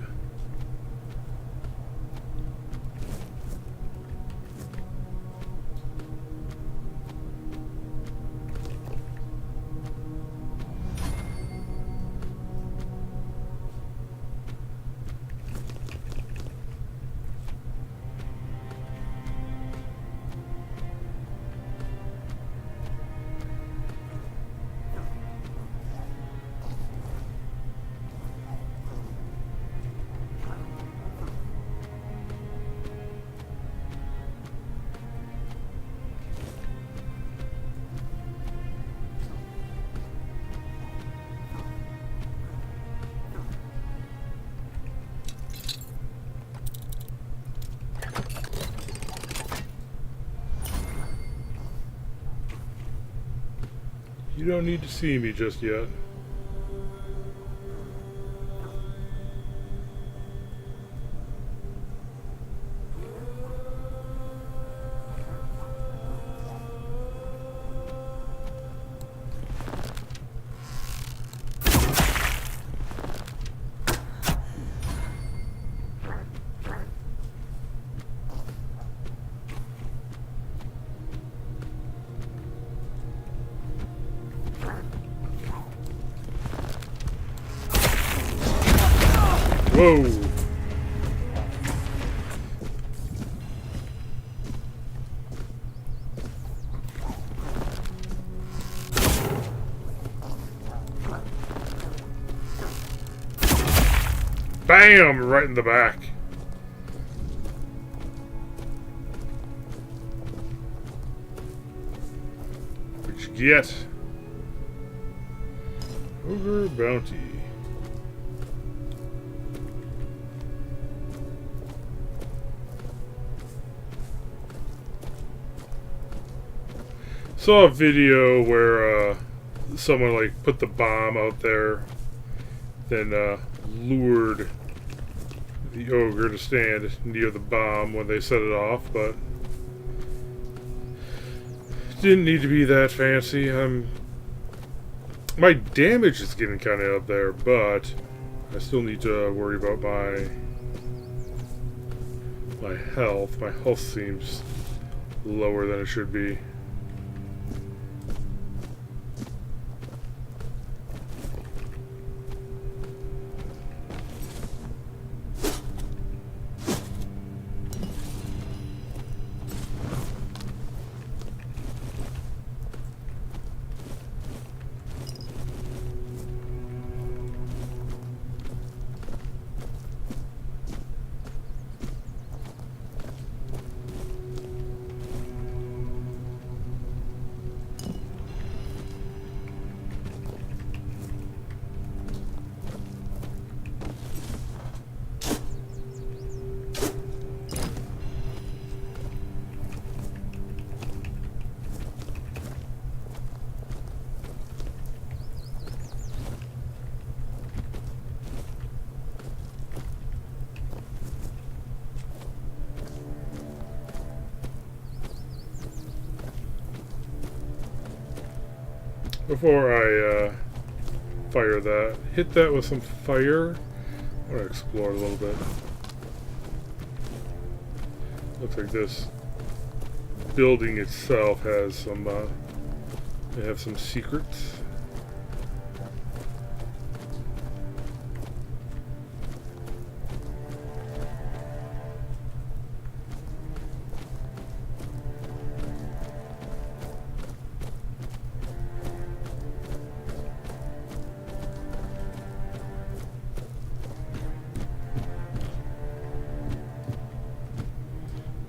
You don't need to see me just yet. Whoa! Bam! Right in the back. What you get? Ogre bounty. Saw a video where someone like put the bomb out there, then lured the ogre to stand near the bomb when they set it off, but didn't need to be that fancy. My damage is getting kind of up there, but I still need to worry about my my health. My health seems lower than it should be. Before I fire that, hit that with some fire. I want to explore a little bit. Looks like this building itself has some, they have some secrets.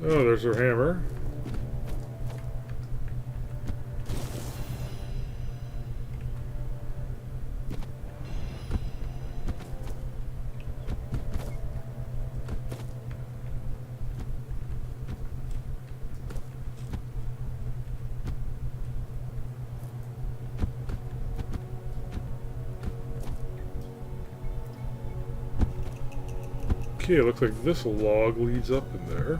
Oh, there's her hammer. Okay, it looks like this log leads up in there.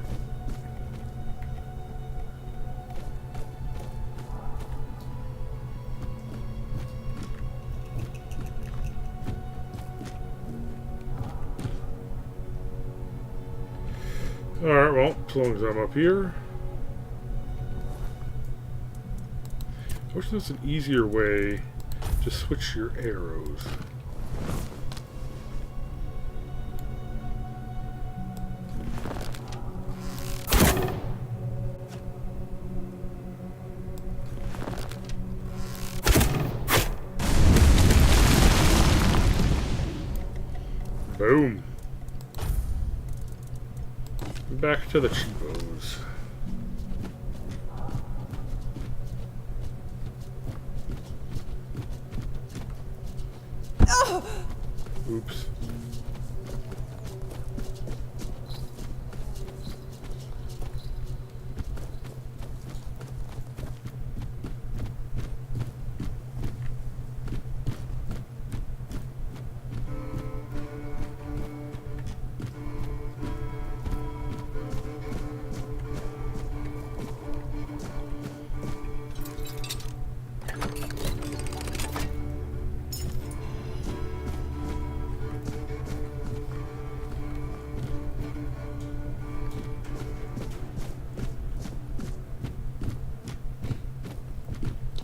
Alright, well, as long as I'm up here. I wish there was an easier way to switch your arrows. Boom. Back to the cheapos. Oops.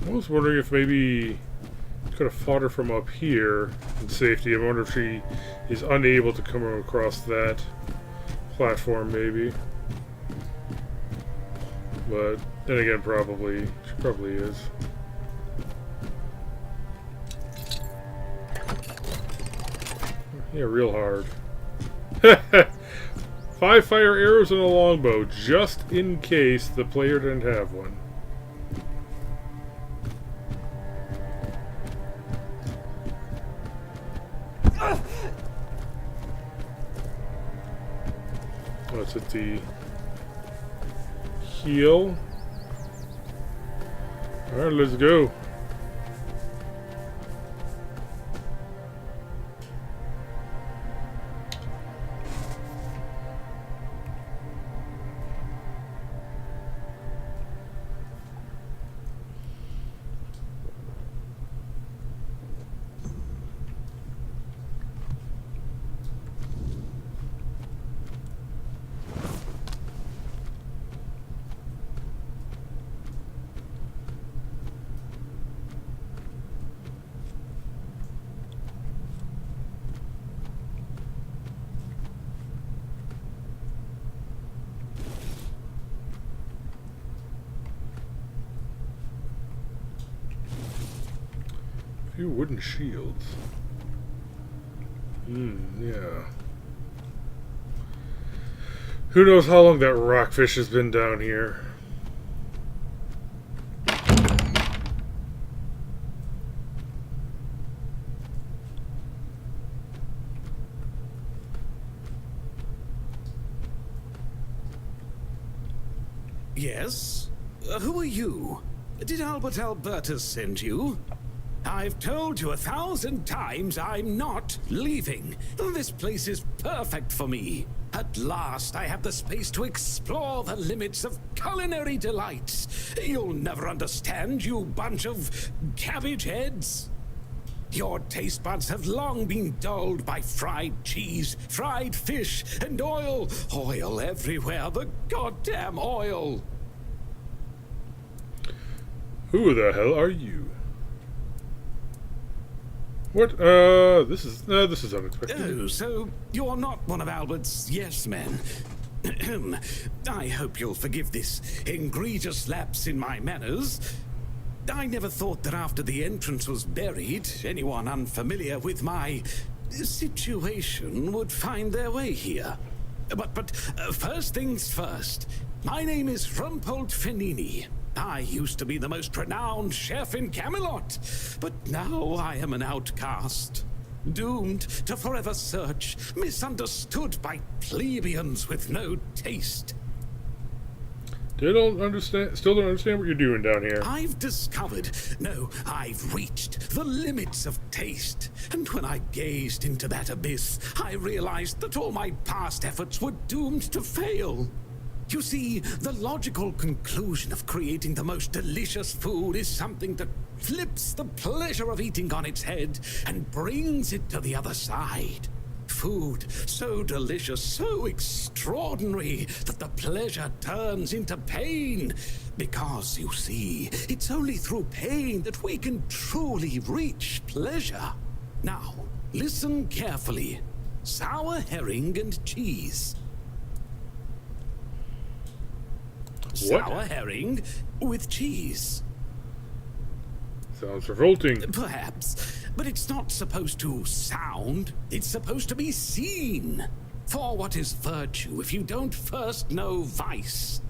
I was wondering if maybe could have fought her from up here in safety. I wonder if she is unable to come across that platform, maybe. But then again, probably she probably is. Yeah, real hard. 5 fire arrows and a longbow, just in case the player didn't have one. Let's hit the heal. Alright, let's go. A few wooden shields. Yeah. Who knows how long that rockfish has been down here? Yes? Who are you? Did Albert Albertus send you? I've told you 1,000 times I'm not leaving. This place is perfect for me. At last, I have the space to explore the limits of culinary delights. You'll never understand, you bunch of cabbage heads. Your taste buds have long been dulled by fried cheese, fried fish, and oil. Oil everywhere, the goddamn oil. Who the hell are you? What? This is unexpected. Oh, so you're not one of Albert's yes men. I hope you'll forgive this egregious lapse in my manners. I never thought that after the entrance was buried, anyone unfamiliar with my situation would find their way here. But first things first. My name is Rumpold Fenini. I used to be the most renowned chef in Camelot, but now I am an outcast. Doomed to forever search, misunderstood by plebeians with no taste. Still don't understand what you're doing down here. I've discovered, no, I've reached the limits of taste. And when I gazed into that abyss, I realized that all my past efforts were doomed to fail. You see, the logical conclusion of creating the most delicious food is something that flips the pleasure of eating on its head and brings it to the other side. Food so delicious, so extraordinary, that the pleasure turns into pain. Because, you see, it's only through pain that we can truly reach pleasure. Now, listen carefully. Sour herring and cheese. What? Sour herring with cheese. Sounds revolting. Perhaps, but it's not supposed to sound. It's supposed to be seen. For what is virtue if you don't first know vice?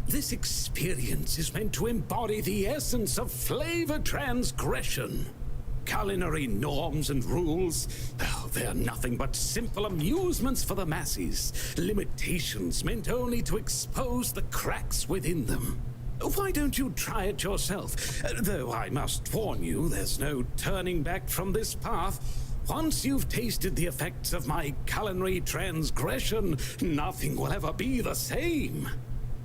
This experience is meant to embody the essence of flavor transgression. Culinary norms and rules, oh, they're nothing but simple amusements for the masses. Limitations meant only to expose the cracks within them. Why don't you try it yourself? Though I must warn you, there's no turning back from this path. Once you've tasted the effects of my culinary transgression, nothing will ever be the same.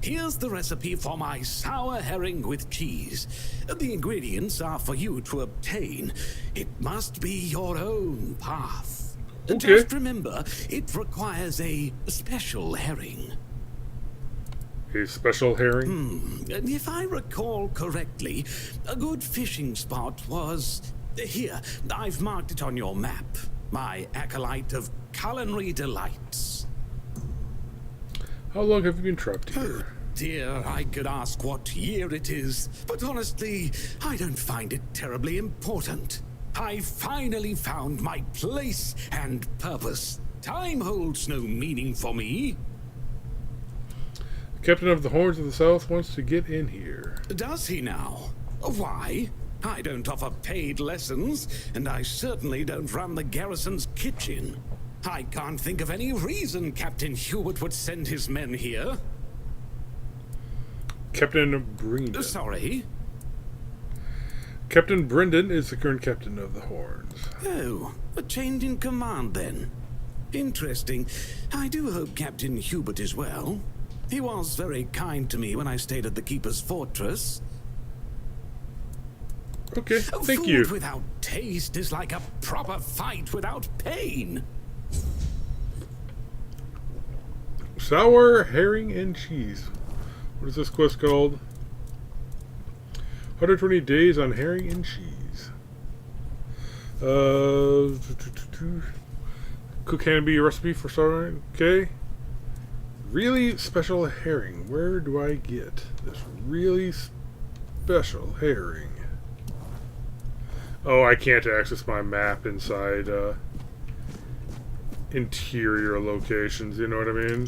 Here's the recipe for my sour herring with cheese. The ingredients are for you to obtain. It must be your own path. Okay. Just remember, it requires a special herring. A special herring? And if I recall correctly, a good fishing spot was... Here, I've marked it on your map. My acolyte of culinary delights. How long have you been trapped here? Oh, dear, I could ask what year it is, but honestly, I don't find it terribly important. I finally found my place and purpose. Time holds no meaning for me. Captain of the Horns of the South wants to get in here. Does he now? Why? I don't offer paid lessons, and I certainly don't run the garrison's kitchen. I can't think of any reason Captain Hubert would send his men here. Captain Brendan. Sorry? Captain Brendan is the current captain of the Horns. Oh, a change in command then. Interesting. I do hope Captain Hubert is well. He was very kind to me when I stayed at the Keeper's Fortress. Okay, thank you. Food without taste is like a proper fight without pain. Sour herring and cheese. What is this quest called? 120 days on herring and cheese. Cook Hanby recipe for sour. Okay. Really special herring. Where do I get this really special herring? Oh, I can't access my map inside interior locations, you know what I mean?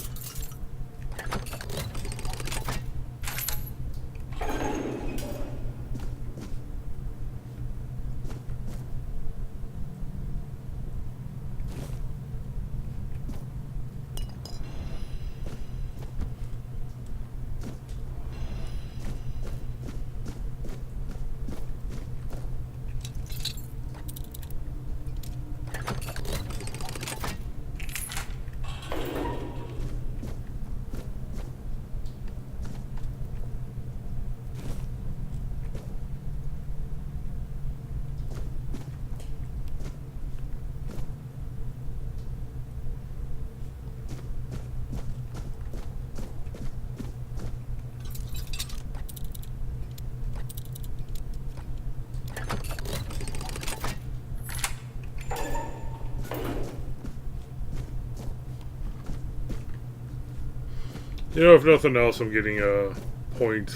You know, if nothing else, I'm getting a point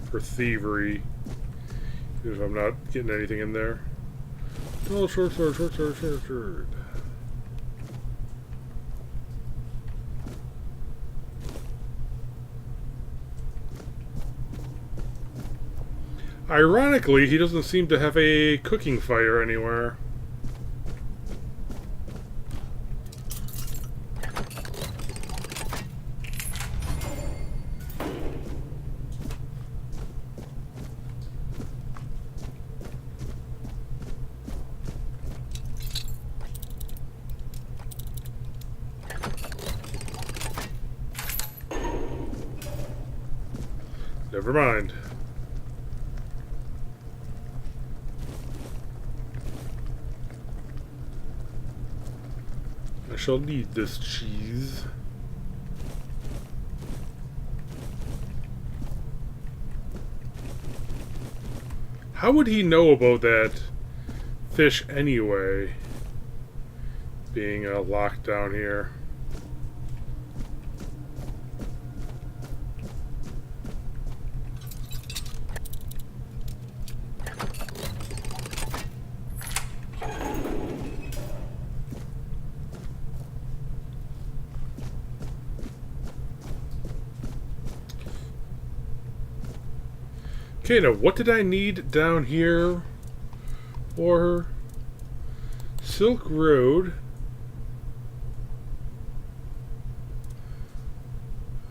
for thievery. If I'm not getting anything in there. Oh, short sword. Ironically, he doesn't seem to have a cooking fire anywhere. Never mind. I shall need this cheese. How would he know about that fish anyway? Being locked down here. Okay, now what did I need down here for Silk Road?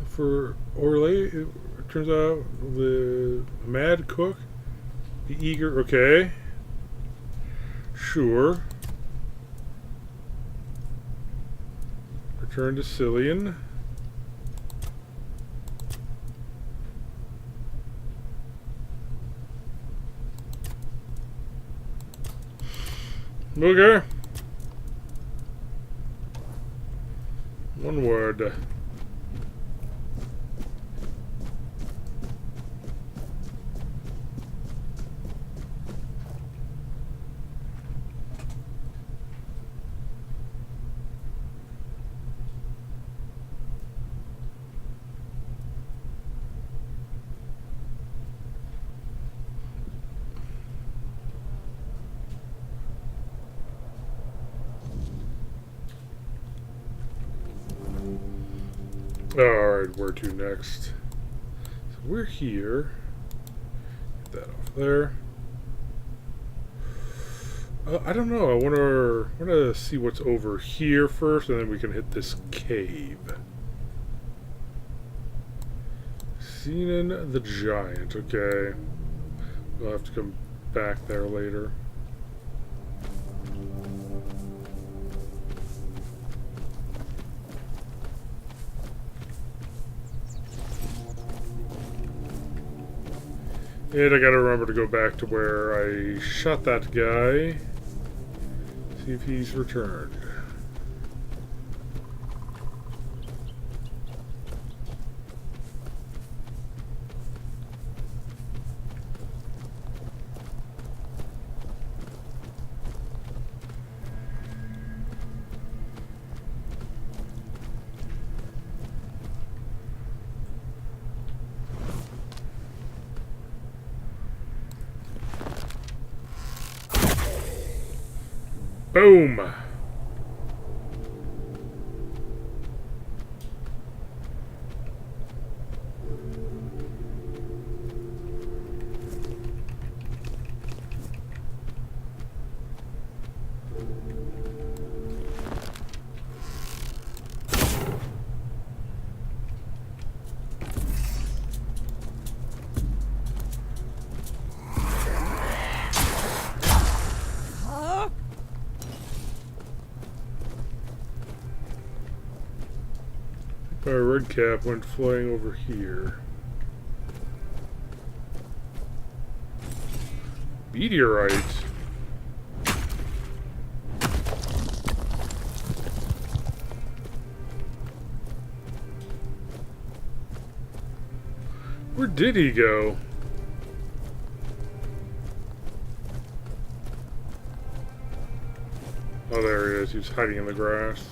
For Orlais, it turns out the Mad Cook, the Eager, okay. Sure. Return to Cillian. Okay. One word. Alright, where to next? So we're here. Get that off there. I don't know. I want to see what's over here first, and then we can hit this cave. Xenon the Giant. Okay. We'll have to come back there later. And I gotta remember to go back to where I shot that guy. See if he's returned. Boom. Our red cap went flying over here. Meteorite. Where did he go? Oh, there he is. He was hiding in the grass.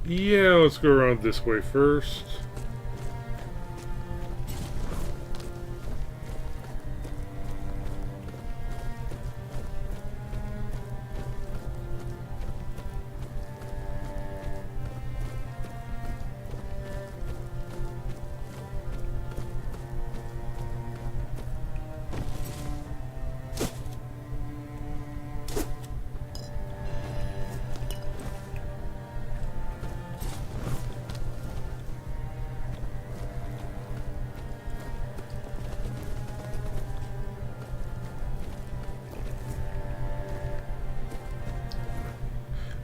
Yeah, let's go around this way first.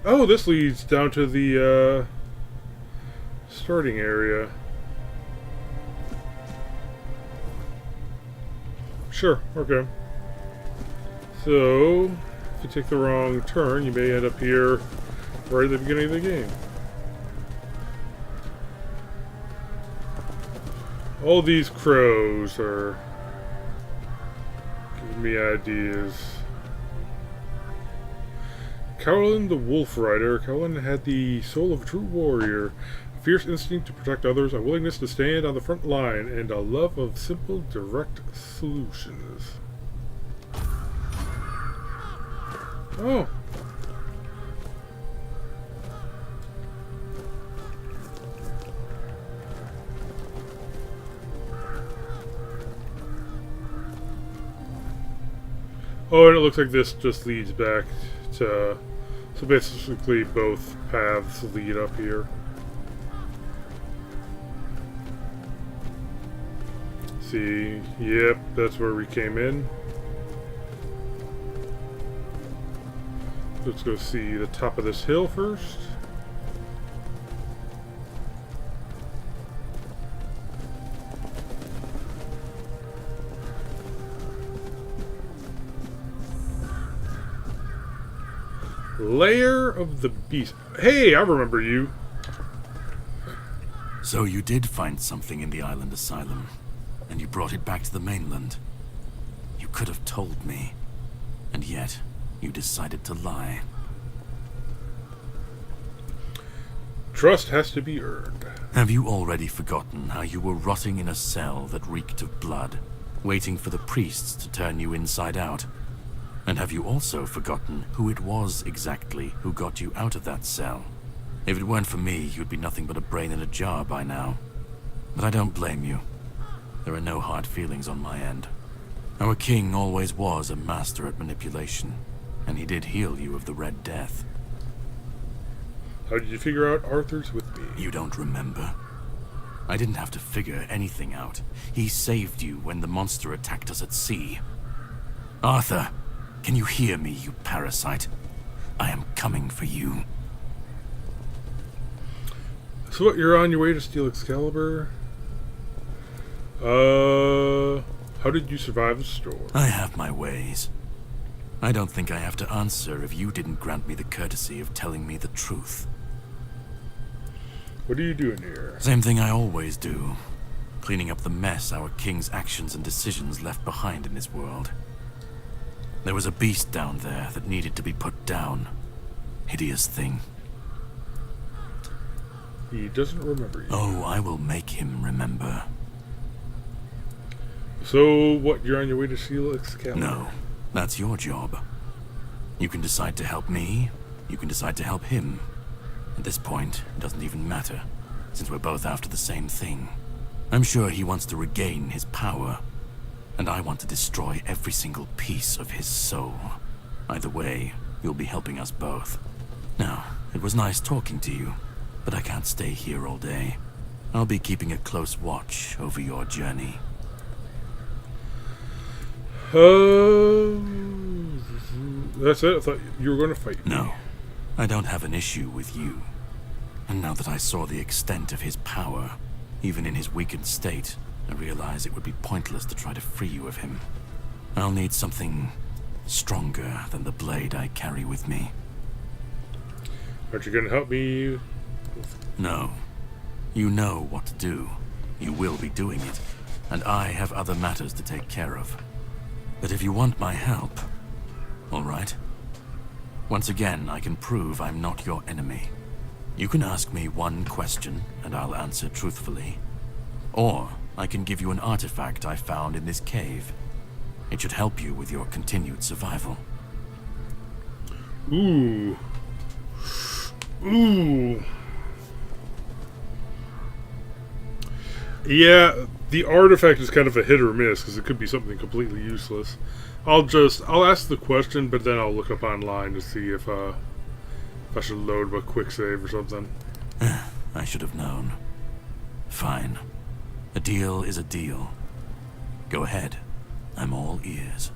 Oh, this leads down to the starting area. Sure, okay. So, if you take the wrong turn, you may end up here right at the beginning of the game. All these crows are giving me ideas. Cowlin the Wolf Rider. Cowlin had the soul of a true warrior, a fierce instinct to protect others, a willingness to stand on the front line, and a love of simple, direct solutions. Oh. Oh, and it looks like this just leads back to... So basically both paths lead up here. See, yep, that's where we came in. Let's go see the top of this hill first. Lair of the Beast. Hey, I remember you. So you did find something in the island asylum, and you brought it back to the mainland. You could have told me, and yet you decided to lie. Trust has to be earned. Have you already forgotten how you were rotting in a cell that reeked of blood, waiting for the priests to turn you inside out? And have you also forgotten who it was exactly who got you out of that cell? If it weren't for me, you'd be nothing but a brain in a jar by now. But I don't blame you. There are no hard feelings on my end. Our king always was a master at manipulation, and he did heal you of the Red Death. How did you figure out Arthur's with me? You don't remember? I didn't have to figure anything out. He saved you when the monster attacked us at sea. Arthur! Can you hear me, you parasite? I am coming for you. So what, you're on your way to steal Excalibur? How did you survive the storm? I have my ways. I don't think I have to answer if you didn't grant me the courtesy of telling me the truth. What are you doing here? Same thing I always do. cleaning up the mess our king's actions and decisions left behind in this world. There was a beast down there that needed to be put down. Hideous thing. He doesn't remember you. Oh, I will make him remember. So, what, you're on your way to seal Excalibur? No, that's your job. You can decide to help me, you can decide to help him. At this point, it doesn't even matter, since we're both after the same thing. I'm sure he wants to regain his power, and I want to destroy every single piece of his soul. Either way, you'll be helping us both. Now, it was nice talking to you, but I can't stay here all day. I'll be keeping a close watch over your journey. That's it? I thought you were going to fight me. No, I don't have an issue with you. And now that I saw the extent of his power, even in his weakened state, I realize it would be pointless to try to free you of him. I'll need something stronger than the blade I carry with me. Aren't you going to help me? No. You know what to do. You will be doing it. And I have other matters to take care of. But if you want my help, all right? Once again, I can prove I'm not your enemy. You can ask me one question, and I'll answer truthfully. Or I can give you an artifact I found in this cave. It should help you with your continued survival. Ooh. Ooh. Yeah, the artifact is kind of a hit or miss, because it could be something completely useless. I'll ask the question, but then I'll look up online to see if I should load a quick save or something. I should have known. Fine. A deal is a deal. Go ahead. I'm all ears.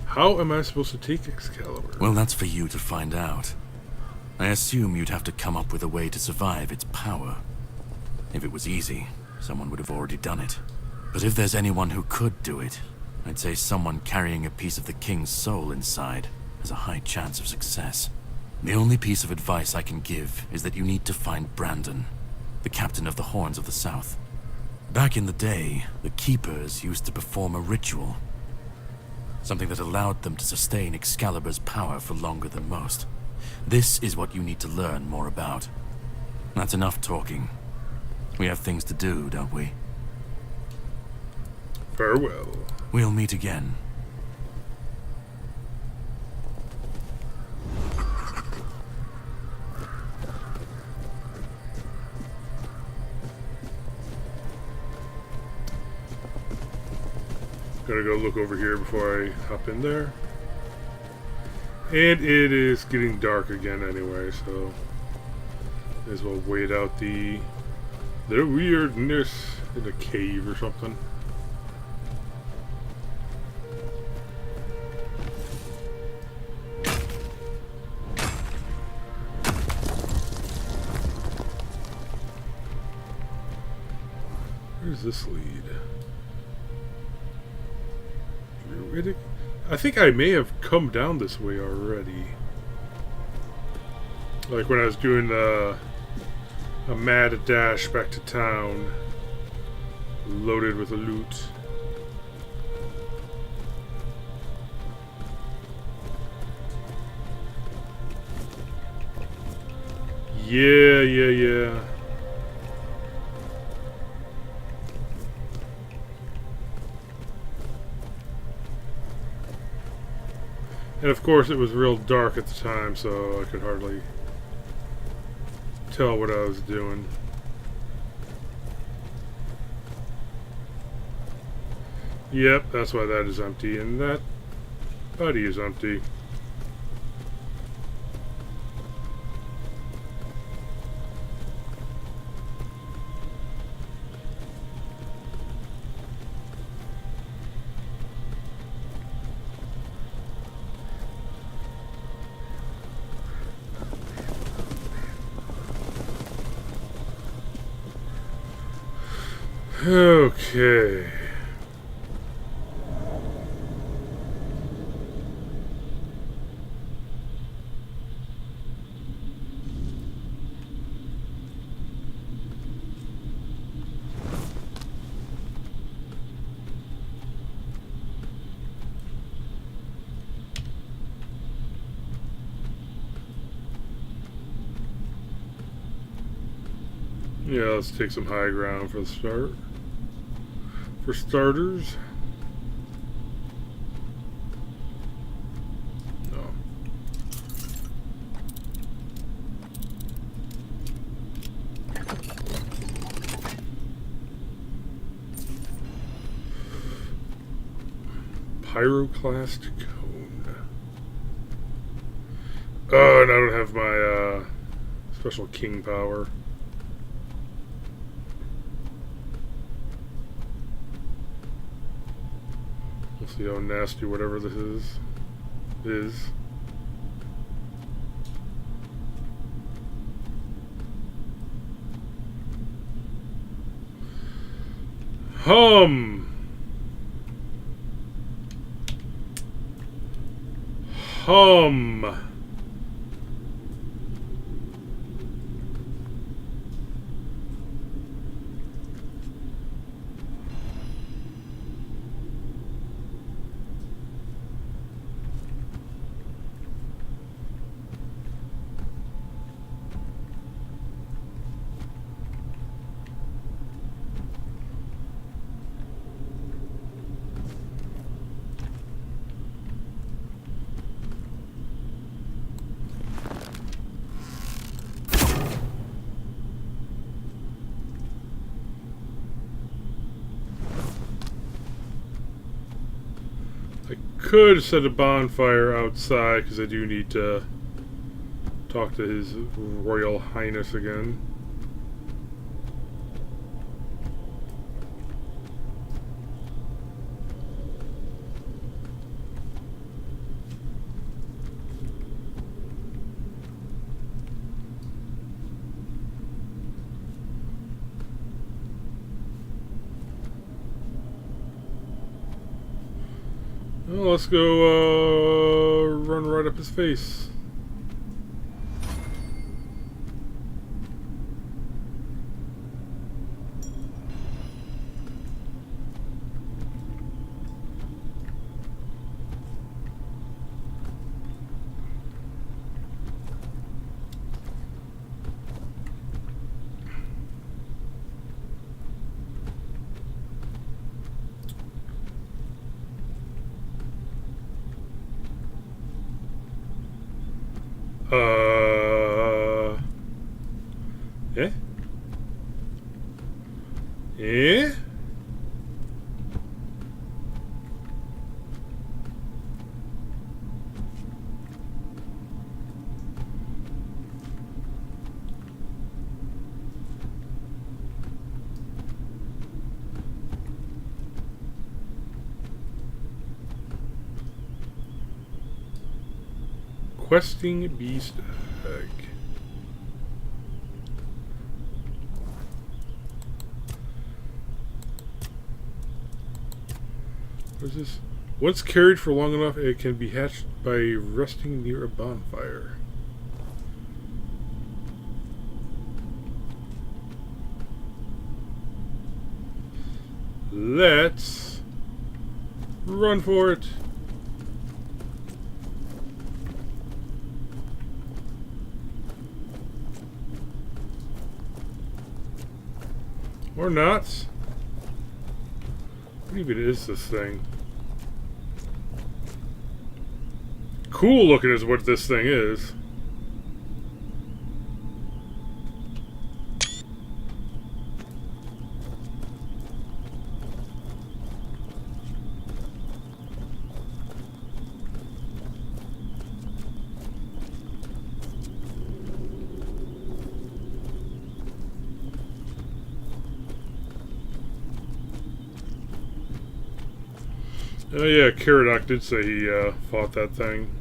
How am I supposed to take Excalibur? Well, that's for you to find out. I assume you'd have to come up with a way to survive its power. If it was easy, someone would have already done it. But if there's anyone who could do it, I'd say someone carrying a piece of the king's soul inside has a high chance of success. The only piece of advice I can give is that you need to find Brandon, the captain of the Horns of the South. Back in the day, the Keepers used to perform a ritual. Something that allowed them to sustain Excalibur's power for longer than most. This is what you need to learn more about. That's enough talking. We have things to do, don't we? Farewell. We'll meet again. Gotta go look over here before I hop in there. And it is getting dark again anyway, so may as well wait out the weirdness in a cave or something. Where's this lead? I think I may have come down this way already. Like when I was doing a mad dash back to town, loaded with loot. Yeah. And of course it was real dark at the time, so I could hardly tell what I was doing. Yep, that's why that is empty, and that buddy is empty. Okay. Yeah, let's take some high ground for the start. For starters. No. Pyroclast cone. Oh, and I don't have my special king power. We'll see how nasty whatever this is. Hum. I could set a bonfire outside because I do need to talk to His Royal Highness again. Well, let's go run right up his face. Eh? Eh? Questing beast egg. What is this? Once carried for long enough, it can be hatched by resting near a bonfire. Let's run for it. Or not. What even is this thing? Cool looking is what this thing is. Oh yeah, Caradoc did say he fought that thing.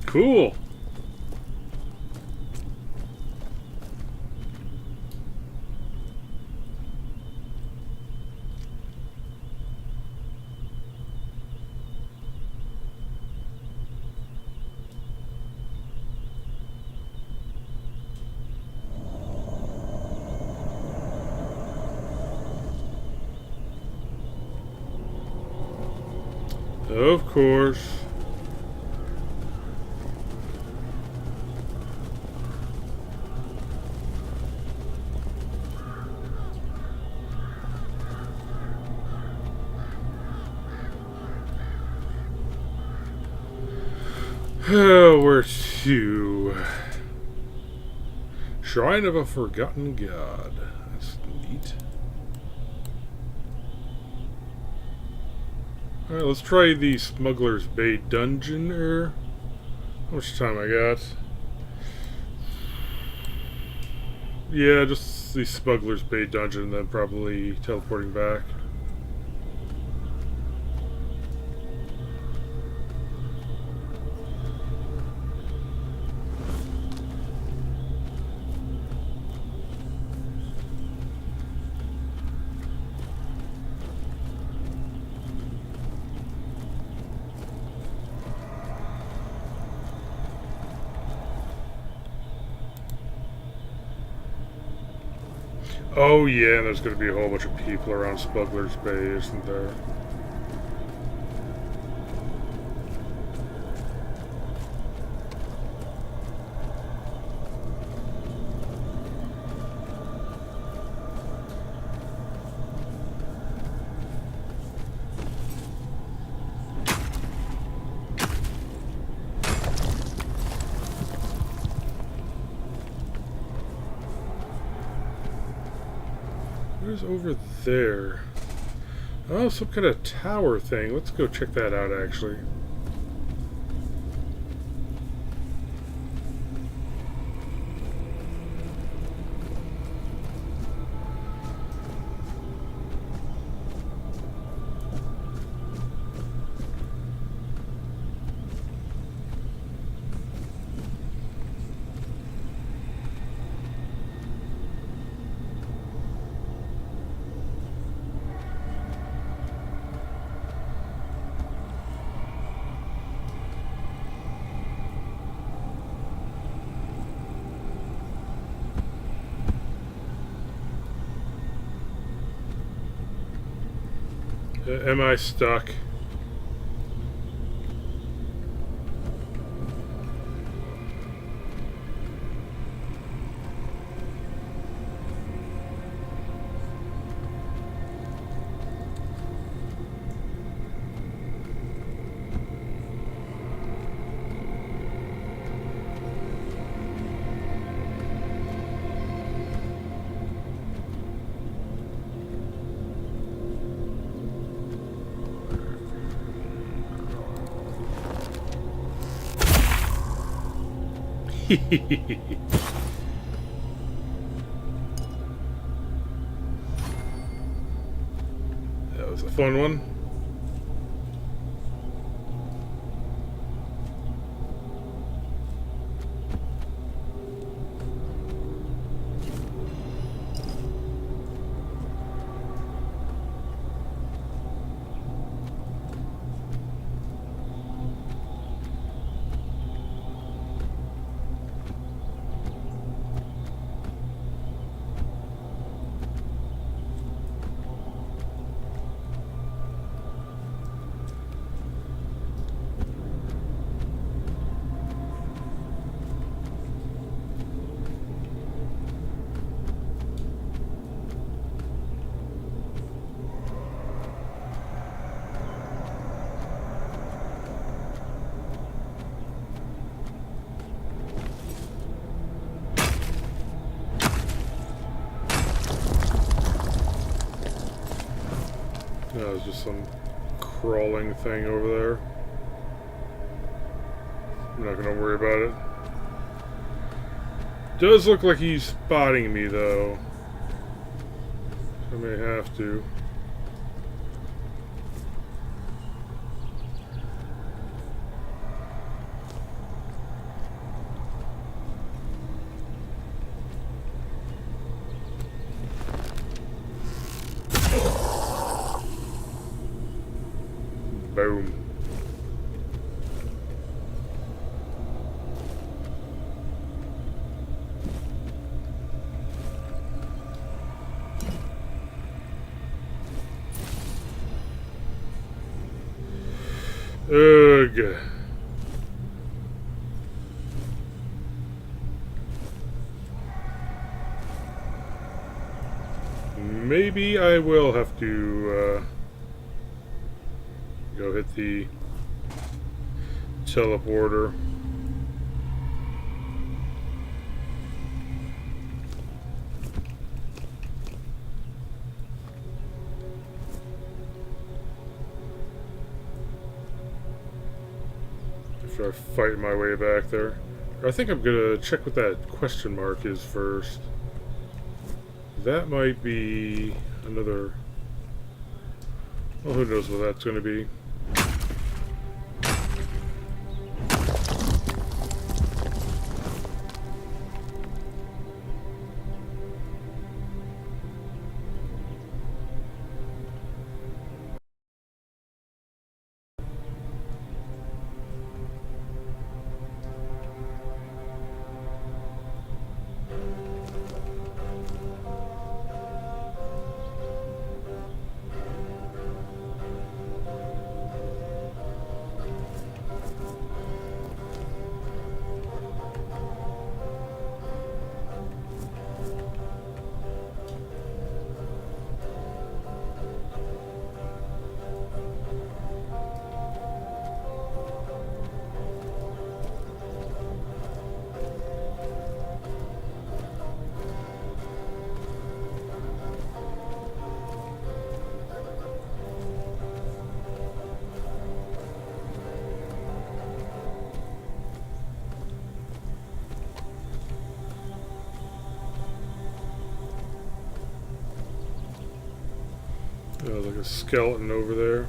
Cool. Of course. Oh, where to? Shrine of a Forgotten God. That's neat. Alright, let's try the Smuggler's Bay dungeon. How much time I got? Yeah, just the Smuggler's Bay dungeon, then probably teleporting back. Oh yeah, and there's going to be a whole bunch of people around Smuggler's Bay, isn't there? Where's over there? Oh, some kind of tower thing. Let's go check that out, actually. Am I stuck? That was a fun one. No, it's just some crawling thing over there. I'm not gonna worry about it. Does look like he's spotting me though. I may have to. Boom. Ugh. Maybe I will have to go hit the teleporter. Start fighting my way back there. I think I'm gonna check what that question mark is first. That might be another... Well, who knows what that's gonna be. Like a skeleton over there.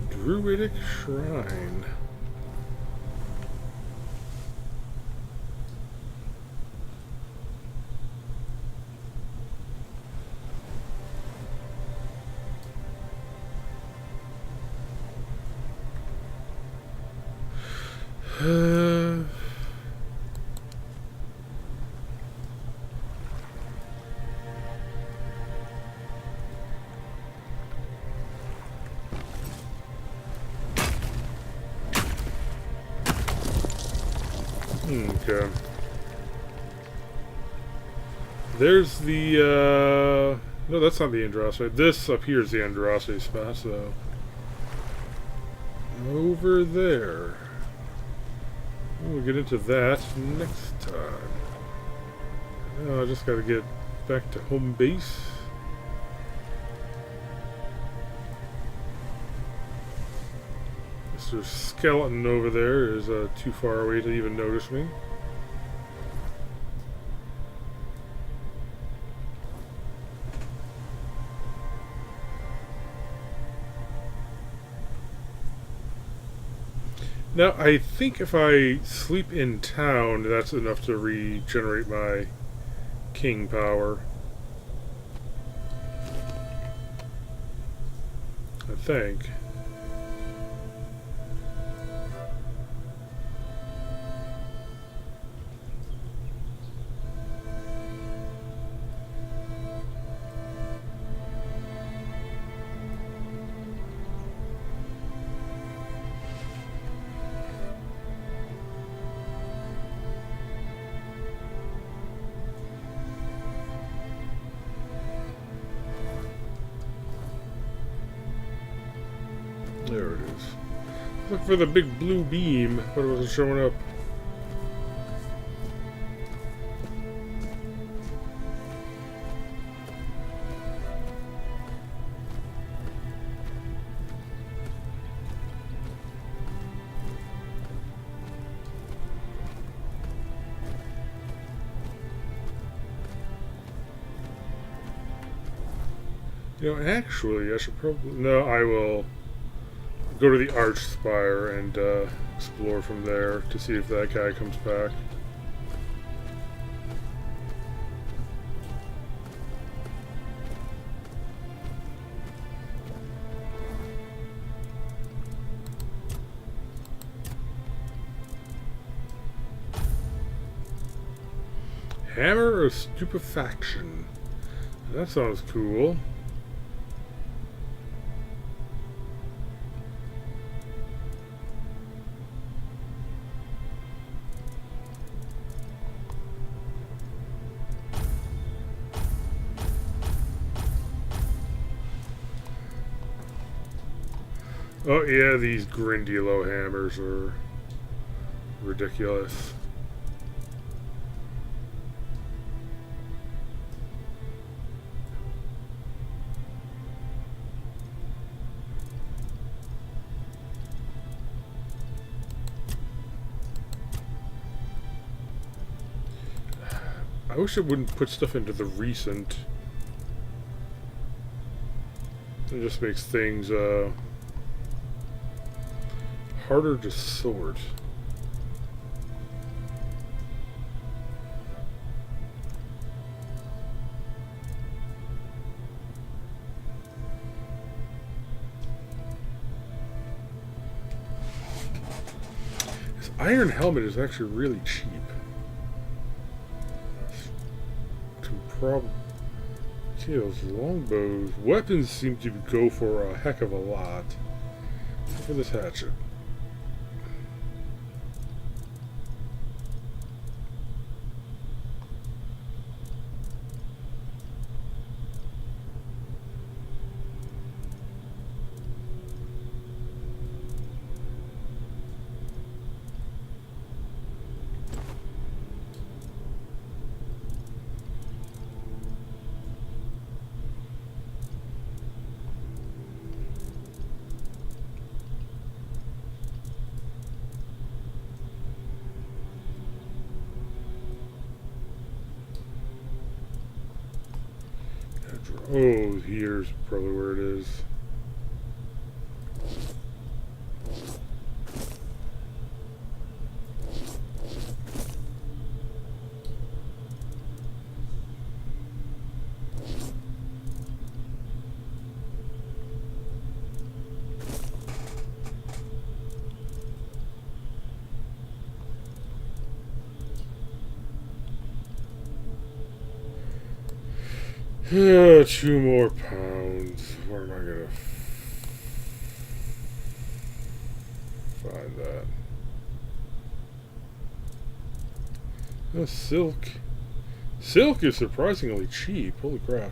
Druidic Shrine. Okay. There's the, no, that's not the Andraste. This up here is the Andraste spot, so... Over there. We'll get into that next time. Now I just gotta get back to home base. Mr. Skeleton over there is too far away to even notice me. Now, I think if I sleep in town, that's enough to regenerate my king power. I think. There it is. Look for the big blue beam, but it wasn't showing up. You know, actually, I should probably... No, I will go to the Archspire and explore from there to see if that guy comes back. Hammer of Stupefaction. That sounds cool. Oh yeah, these Grindylow hammers are ridiculous. I wish it wouldn't put stuff into the recent. It just makes things harder to sort. This iron helmet is actually really cheap. Okay, those longbows. Weapons seem to go for a heck of a lot. Except for this hatchet. Oh, here's probably where it is. Yeah, 2 more pounds. Where am I gonna find that? Oh, silk. Silk is surprisingly cheap. Holy crap.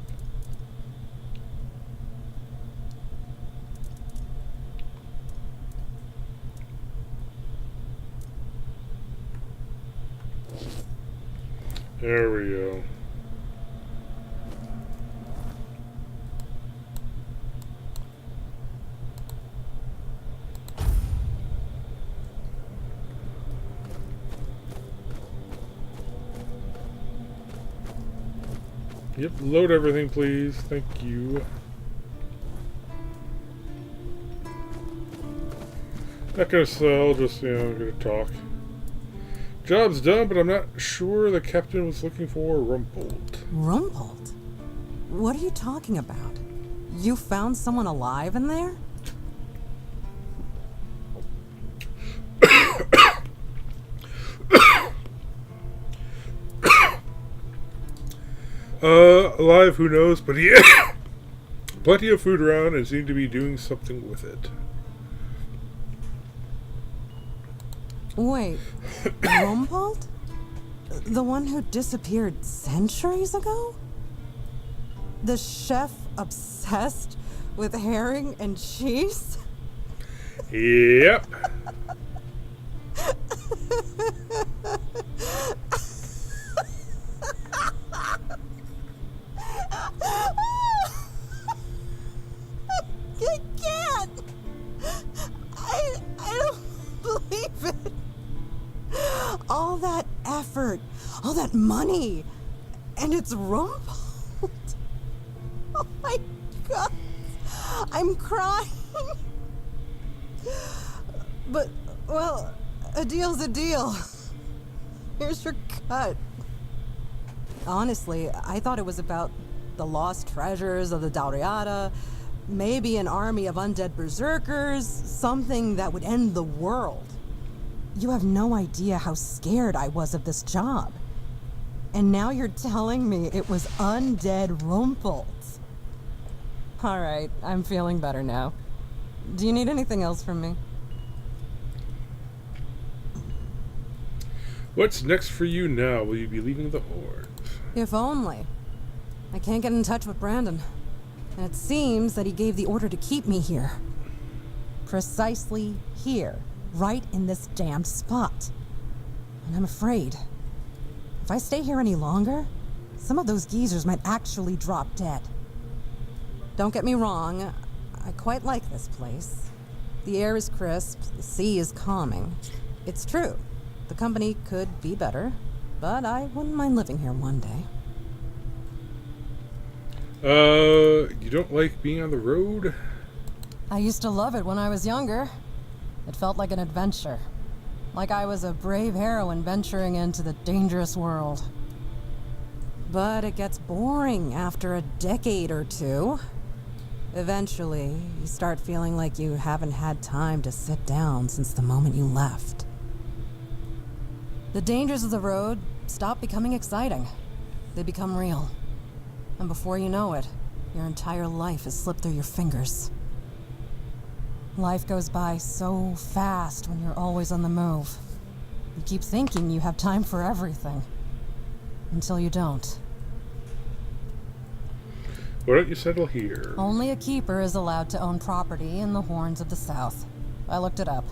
There we go. Yep, load everything, please. Thank you. Not gonna sell, just, gonna talk. Job's done, but I'm not sure the captain was looking for Rumpled. Rumpled? What are you talking about? You found someone alive in there? Alive, who knows, but he plenty of food around and seemed to be doing something with it. Wait, Rumpled? The one who disappeared centuries ago? The chef obsessed with herring and cheese? Yep. I can't! I don't believe it! All that effort, all that money, and it's Rumpled. Oh my god! I'm crying! But, well, a deal's a deal. Here's your cut. Honestly, I thought it was about the lost treasures of the Dauriata, maybe an army of undead berserkers, something that would end the world. You have no idea how scared I was of this job. And now you're telling me it was undead Rumpled. Alright, I'm feeling better now. Do you need anything else from me? What's next for you now? Will you be leaving the Horde? If only. I can't get in touch with Brandon. And it seems that he gave the order to keep me here. Precisely here. Right in this damned spot. And I'm afraid. If I stay here any longer, some of those geezers might actually drop dead. Don't get me wrong, I quite like this place. The air is crisp, the sea is calming. It's true, the company could be better, but I wouldn't mind living here one day. You don't like being on the road? I used to love it when I was younger. It felt like an adventure. Like I was a brave heroine venturing into the dangerous world. But it gets boring after a decade or two. Eventually, you start feeling like you haven't had time to sit down since the moment you left. The dangers of the road stop becoming exciting. They become real. And before you know it, your entire life has slipped through your fingers. Life goes by so fast when you're always on the move. You keep thinking you have time for everything. Until you don't. Why don't you settle here? Only a keeper is allowed to own property in the Horns of the South. I looked it up.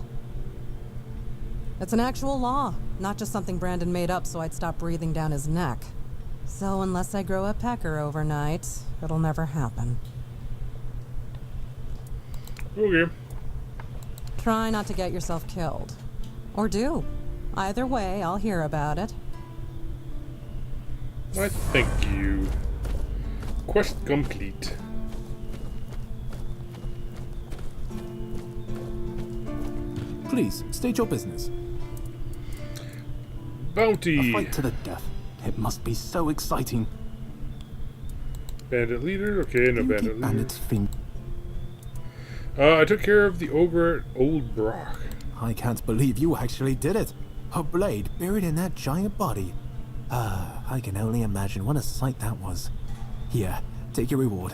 It's an actual law, not just something Brandon made up so I'd stop breathing down his neck. So unless I grow a pecker overnight, it'll never happen. Okay. Try not to get yourself killed. Or do. Either way, I'll hear about it. Why, thank you. Quest complete. Please, state your business. Bounty. A fight to the death. It must be so exciting. Bandit leader? Okay, no bandit leader. Bandit's fin. I took care of the ogre at Old Brock. I can't believe you actually did it. Her blade buried in that giant body. I can only imagine what a sight that was. Here, take your reward.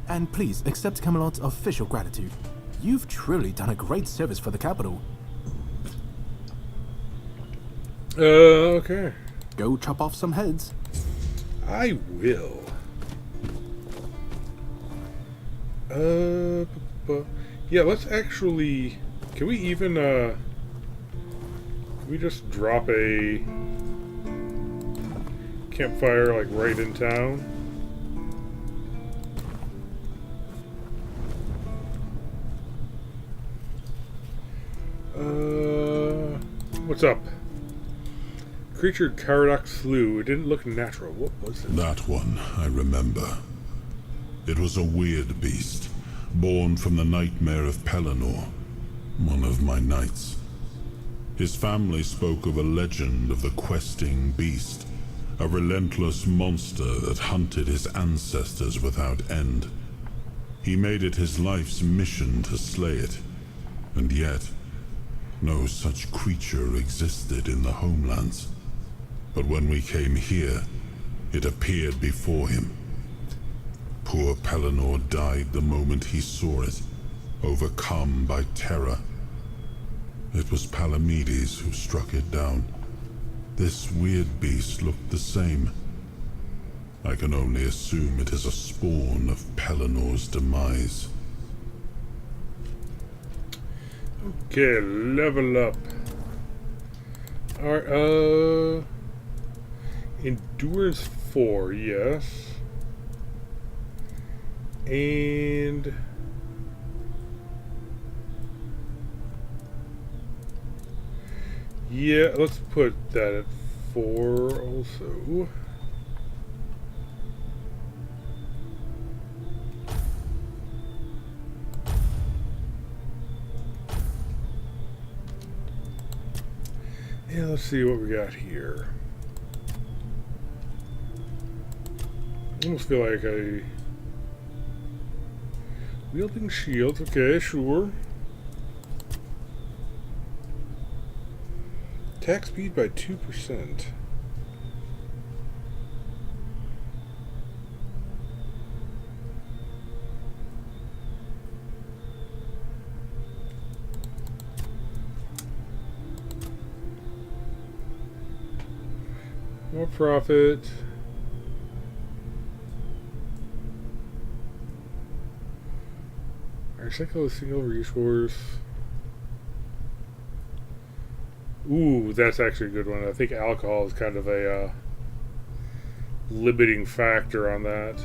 And please accept Camelot's official gratitude. You've truly done a great service for the capital. Okay. Go chop off some heads. I will. Yeah, let's actually... Can we even, can we just drop a campfire, like, right in town? What's up? Creature Caradoc slew. It didn't look natural. What was it? That one, I remember. It was a weird beast, born from the nightmare of Pelennor, one of my knights. His family spoke of a legend of the questing beast, a relentless monster that hunted his ancestors without end. He made it his life's mission to slay it, and yet, no such creature existed in the homelands. But when we came here, it appeared before him. Poor Pelennor died the moment he saw it, overcome by terror. It was Palamedes who struck it down. This weird beast looked the same. I can only assume it is a spawn of Pellennor's demise. Okay, level up. Alright, Endurance 4, yes. And... yeah, let's put that at 4 also. Yeah, let's see what we got here. I almost feel like wielding shields. Okay, sure. Attack speed by 2%. More profit. Recycle a single resource. Ooh, that's actually a good one. I think alcohol is kind of a limiting factor on that.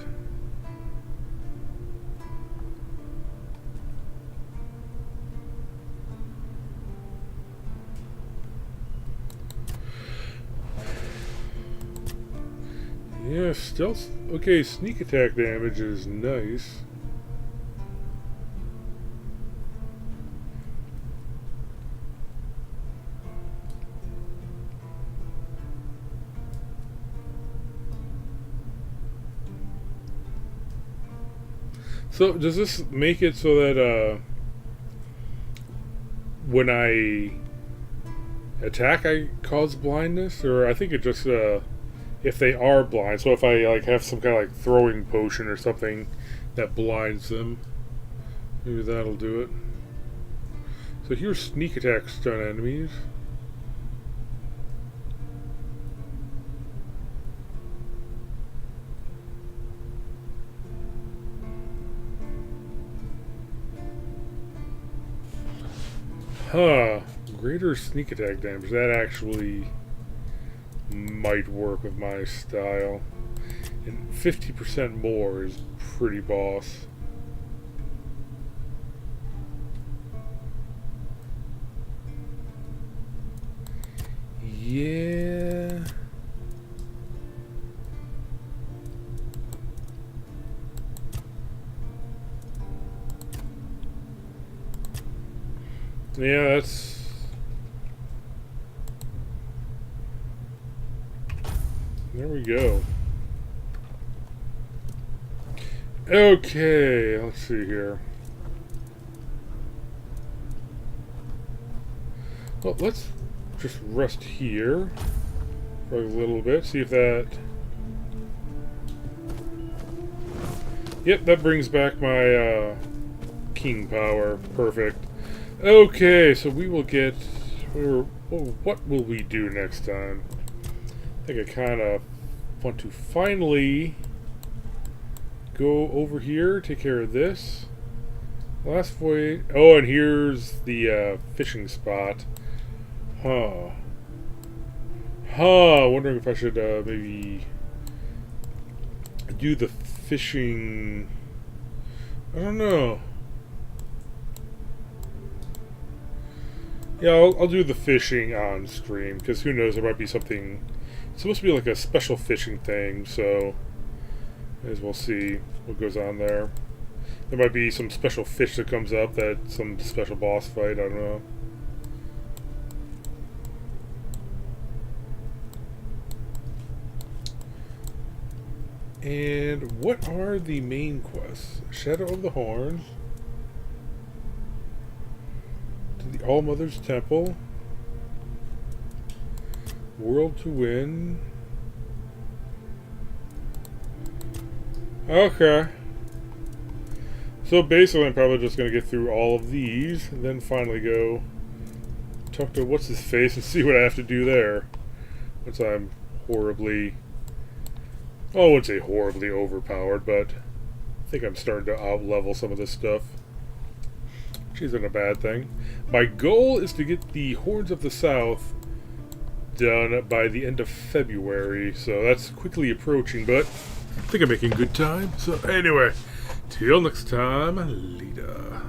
Yeah, stealth. Okay, sneak attack damage is nice. So, does this make it so that, when I attack, I cause blindness? Or I think it just, if they are blind. So if I, like, have some kind of, like, throwing potion or something that blinds them, maybe that'll do it. So here's sneak attack stun enemies. Huh. Greater sneak attack damage. That actually might work with my style. And 50% more is pretty boss. Yeah. Yeah, that's... There we go. Okay, let's see here. Well, let's just rest here for a little bit, see if that... Yep, that brings back my king power. Perfect. Okay, so we will get... What will we do next time? I think I kind of want to finally go over here, take care of this. Last voyage... Oh, and here's the fishing spot. Huh. Wondering if I should maybe do the fishing... I don't know. Yeah, I'll do the fishing on stream, because who knows, there might be something... It's supposed to be like a special fishing thing, so... May as well see what goes on there. There might be some special fish that comes up, that some special boss fight, I don't know. And what are the main quests? Shadow of the Horns. To the All-Mother's Temple. World to Win. Okay. So basically I'm probably just going to get through all of these and then finally go talk to what's-his-face and see what I have to do there. Once I'm horribly... Well, I wouldn't say horribly overpowered, but I think I'm starting to out-level some of this stuff. Which isn't a bad thing. My goal is to get the Horns of the South done by the end of February, so that's quickly approaching, but I think I'm making good time. So anyway, till next time, later.